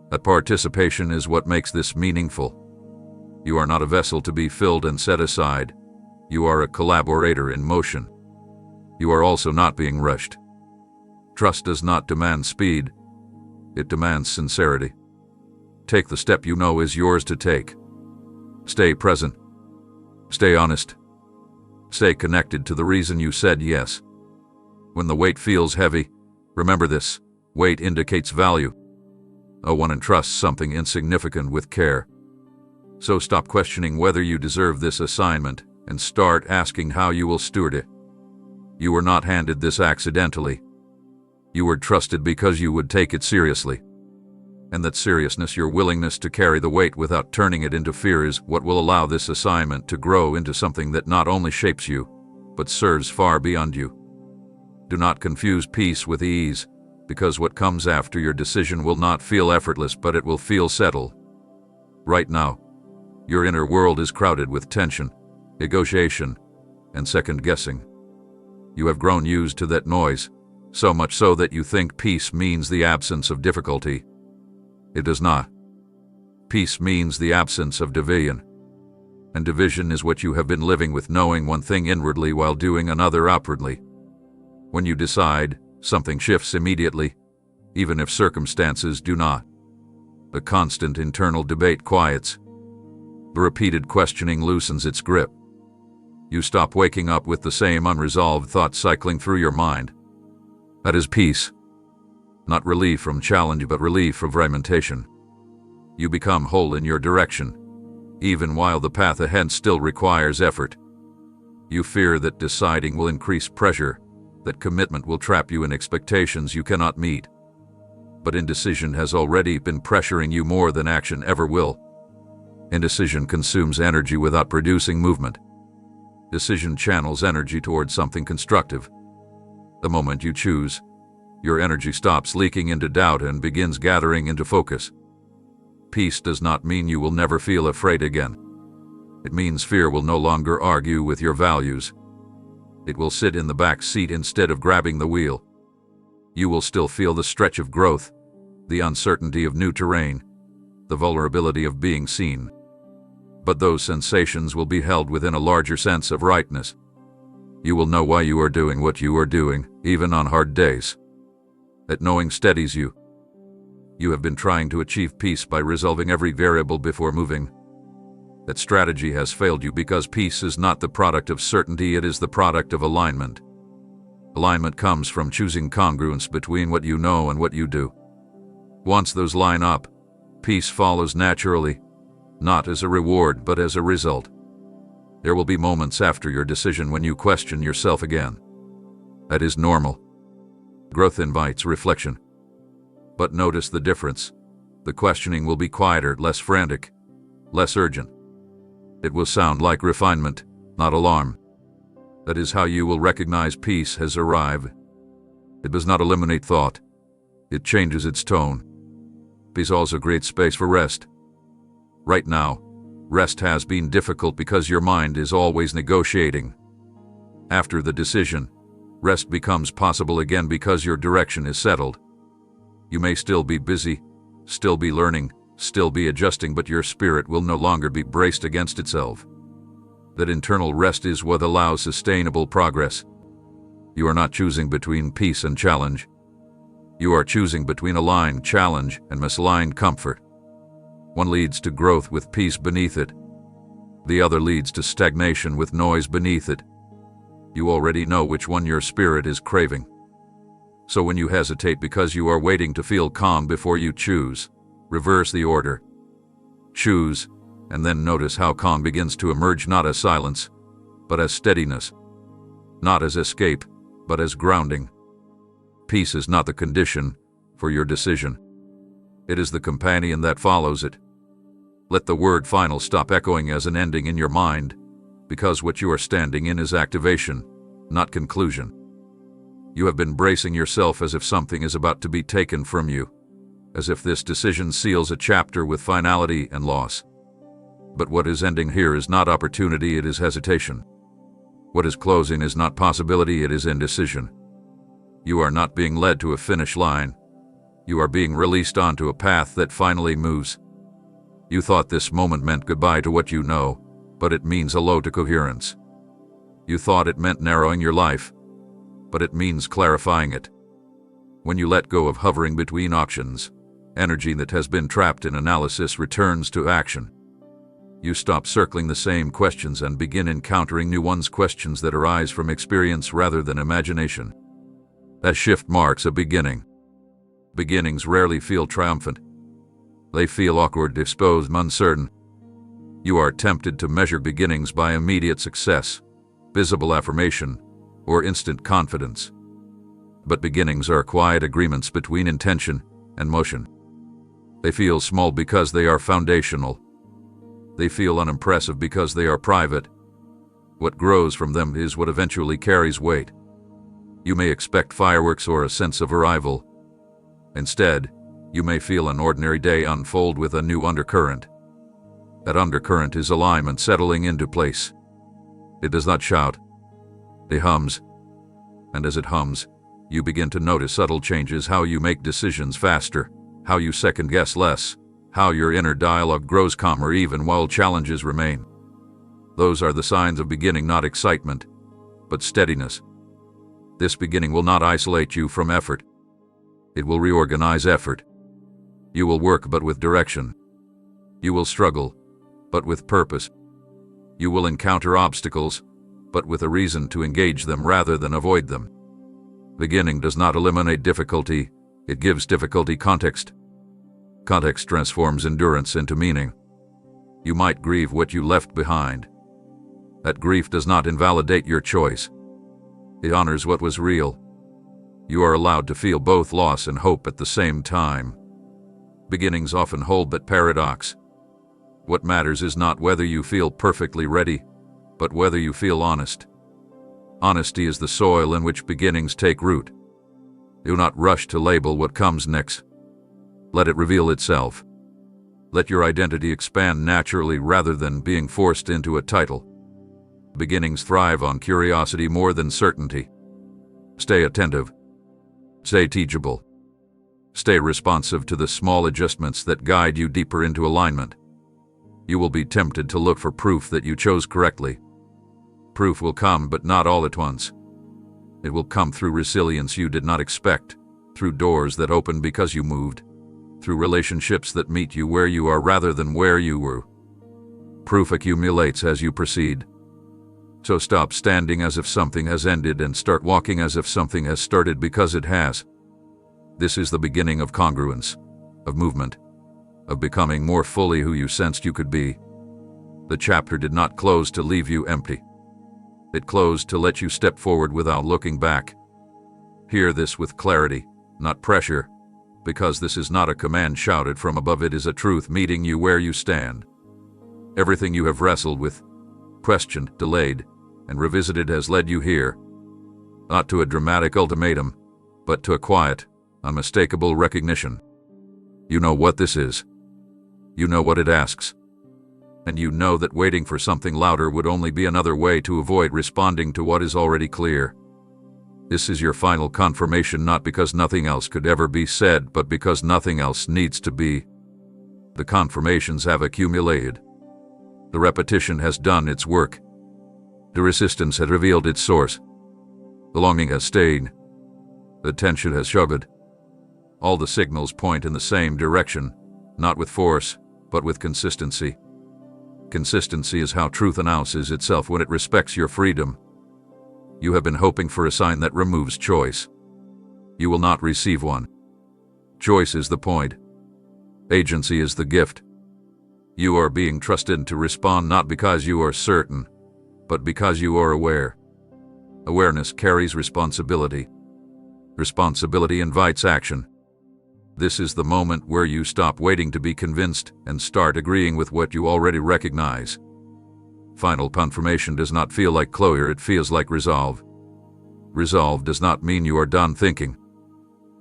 That participation is what makes this meaningful. You are not a vessel to be filled and set aside. You are a collaborator in motion. You are also not being rushed. Trust does not demand speed. It demands sincerity. Take the step you know is yours to take. Stay present. Stay honest. Stay connected to the reason you said yes. When the weight feels heavy, remember this: weight indicates value. No one entrusts something insignificant with care. So stop questioning whether you deserve this assignment and start asking how you will steward it. You were not handed this accidentally. You were trusted because you would take it seriously. And that seriousness, your willingness to carry the weight without turning it into fear, is what will allow this assignment to grow into something that not only shapes you, but serves far beyond you. Do not confuse peace with ease, because what comes after your decision will not feel effortless, but it will feel settled. Right now, your inner world is crowded with tension, negotiation, and second-guessing. You have grown used to that noise, so much so that you think peace means the absence of difficulty. It does not. Peace means the absence of division. And division is what you have been living with, knowing one thing inwardly while doing another outwardly. When you decide, something shifts immediately, even if circumstances do not. The constant internal debate quiets. The repeated questioning loosens its grip. You stop waking up with the same unresolved thoughts cycling through your mind. That is peace. Not relief from challenge, but relief from fragmentation. You become whole in your direction, even while the path ahead still requires effort. You fear that deciding will increase pressure, that commitment will trap you in expectations you cannot meet. But indecision has already been pressuring you more than action ever will. Indecision consumes energy without producing movement. Decision channels energy towards something constructive. The moment you choose, your energy stops leaking into doubt and begins gathering into focus. Peace does not mean you will never feel afraid again. It means fear will no longer argue with your values. It will sit in the back seat instead of grabbing the wheel. You will still feel the stretch of growth, the uncertainty of new terrain, the vulnerability of being seen. But those sensations will be held within a larger sense of rightness. You will know why you are doing what you are doing, even on hard days. That knowing steadies you. You have been trying to achieve peace by resolving every variable before moving. That strategy has failed you because peace is not the product of certainty, it is the product of alignment. Alignment comes from choosing congruence between what you know and what you do. Once those line up, peace follows naturally, not as a reward but as a result. There will be moments after your decision when you question yourself again. That is normal. Growth invites reflection. But notice the difference. The questioning will be quieter, less frantic, less urgent. It will sound like refinement, not alarm. That is how you will recognize peace has arrived. It does not eliminate thought. It changes its tone. Peace also creates space for rest. Right now, rest has been difficult because your mind is always negotiating. After the decision, rest becomes possible again because your direction is settled. You may still be busy, still be learning, still be adjusting, but your spirit will no longer be braced against itself. That internal rest is what allows sustainable progress. You are not choosing between peace and challenge. You are choosing between aligned challenge and misaligned comfort. One leads to growth with peace beneath it. The other leads to stagnation with noise beneath it. You already know which one your spirit is craving. So when you hesitate because you are waiting to feel calm before you choose, reverse the order. Choose, and then notice how calm begins to emerge, not as silence, but as steadiness. Not as escape, but as grounding. Peace is not the condition for your decision. It is the companion that follows it. Let the word final stop echoing as an ending in your mind, because what you are standing in is activation, not conclusion. You have been bracing yourself as if something is about to be taken from you, as if this decision seals a chapter with finality and loss. But what is ending here is not opportunity, it is hesitation. What is closing is not possibility, it is indecision. You are not being led to a finish line. You are being released onto a path that finally moves. You thought this moment meant goodbye to what you know, but it means hello to coherence. You thought it meant narrowing your life, but it means clarifying it. When you let go of hovering between options, energy that has been trapped in analysis returns to action. You stop circling the same questions and begin encountering new ones, questions that arise from experience rather than imagination. That shift marks a beginning. Beginnings rarely feel triumphant. They feel awkward, exposed, uncertain. You are tempted to measure beginnings by immediate success, visible affirmation, or instant confidence. But beginnings are quiet agreements between intention and motion. They feel small because they are foundational. They feel unimpressive because they are private. What grows from them is what eventually carries weight. You may expect fireworks or a sense of arrival. Instead, you may feel an ordinary day unfold with a new undercurrent. That undercurrent is alignment settling into place. It does not shout. It hums. And as it hums, you begin to notice subtle changes: how you make decisions faster, how you second-guess less, how your inner dialogue grows calmer even while challenges remain. Those are the signs of beginning, not excitement, but steadiness. This beginning will not isolate you from effort. It will reorganize effort. You will work, but with direction. You will struggle, but with purpose. You will encounter obstacles, but with a reason to engage them rather than avoid them. Beginning does not eliminate difficulty, it gives difficulty context. Context transforms endurance into meaning. You might grieve what you left behind. That grief does not invalidate your choice. It honors what was real. You are allowed to feel both loss and hope at the same time. Beginnings often hold that paradox. What matters is not whether you feel perfectly ready, but whether you feel honest. Honesty is the soil in which beginnings take root. Do not rush to label what comes next. Let it reveal itself. Let your identity expand naturally rather than being forced into a title. Beginnings thrive on curiosity more than certainty. Stay attentive. Stay teachable. Stay responsive to the small adjustments that guide you deeper into alignment. You will be tempted to look for proof that you chose correctly. Proof will come, but not all at once. It will come through resilience you did not expect, through doors that open because you moved, through relationships that meet you where you are rather than where you were. Proof accumulates as you proceed. So stop standing as if something has ended and start walking as if something has started, because it has. This is the beginning of congruence, of movement, of becoming more fully who you sensed you could be. The chapter did not close to leave you empty. It closed to let you step forward without looking back. Hear this with clarity, not pressure, because this is not a command shouted from above, it is a truth meeting you where you stand. Everything you have wrestled with, questioned, delayed, and revisited has led you here, not to a dramatic ultimatum, but to a quiet, unmistakable recognition. You know what this is. You know what it asks. And you know that waiting for something louder would only be another way to avoid responding to what is already clear. This is your final confirmation, not because nothing else could ever be said, but because nothing else needs to be. The confirmations have accumulated. The repetition has done its work. The resistance has revealed its source. The longing has stayed. The tension has shuggled. All the signals point in the same direction, not with force, but with consistency. Consistency is how truth announces itself when it respects your freedom. You have been hoping for a sign that removes choice. You will not receive one. Choice is the point. Agency is the gift. You are being trusted to respond not because you are certain, but because you are aware. Awareness carries responsibility. Responsibility invites action. This is the moment where you stop waiting to be convinced and start agreeing with what you already recognize. Final confirmation does not feel like closure, it feels like resolve. Resolve does not mean you are done thinking.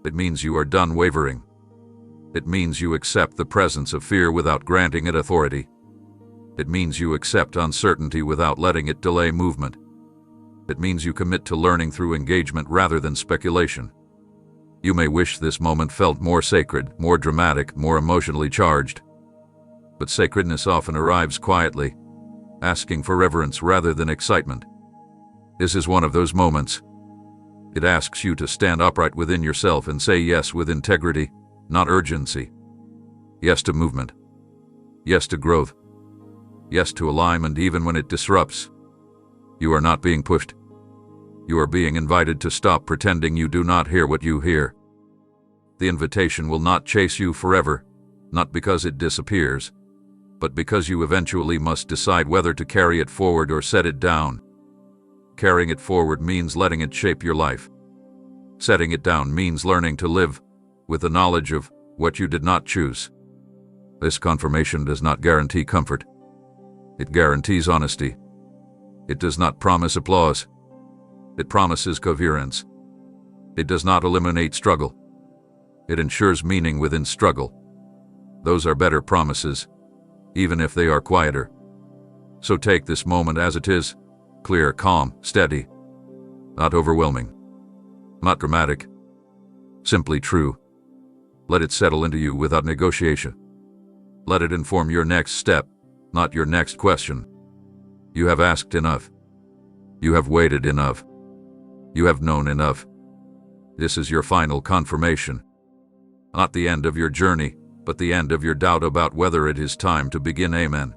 It means you are done wavering. It means you accept the presence of fear without granting it authority. It means you accept uncertainty without letting it delay movement. It means you commit to learning through engagement rather than speculation. You may wish this moment felt more sacred, more dramatic, more emotionally charged. But sacredness often arrives quietly, asking for reverence rather than excitement. This is one of those moments. It asks you to stand upright within yourself and say yes with integrity, not urgency. Yes to movement. Yes to growth. Yes to alignment even when it disrupts. You are not being pushed. You are being invited to stop pretending you do not hear what you hear. The invitation will not chase you forever, not because it disappears, but because you eventually must decide whether to carry it forward or set it down. Carrying it forward means letting it shape your life. Setting it down means learning to live with the knowledge of what you did not choose. This confirmation does not guarantee comfort. It guarantees honesty. It does not promise applause. It promises coherence. It does not eliminate struggle. It ensures meaning within struggle. Those are better promises, even if they are quieter. So take this moment as it is, clear, calm, steady, not overwhelming, not dramatic, simply true. Let it settle into you without negotiation. Let it inform your next step, not your next question. You have asked enough. You have waited enough. You have known enough. This is your final confirmation. Not the end of your journey, but the end of your doubt about whether it is time to begin. Amen.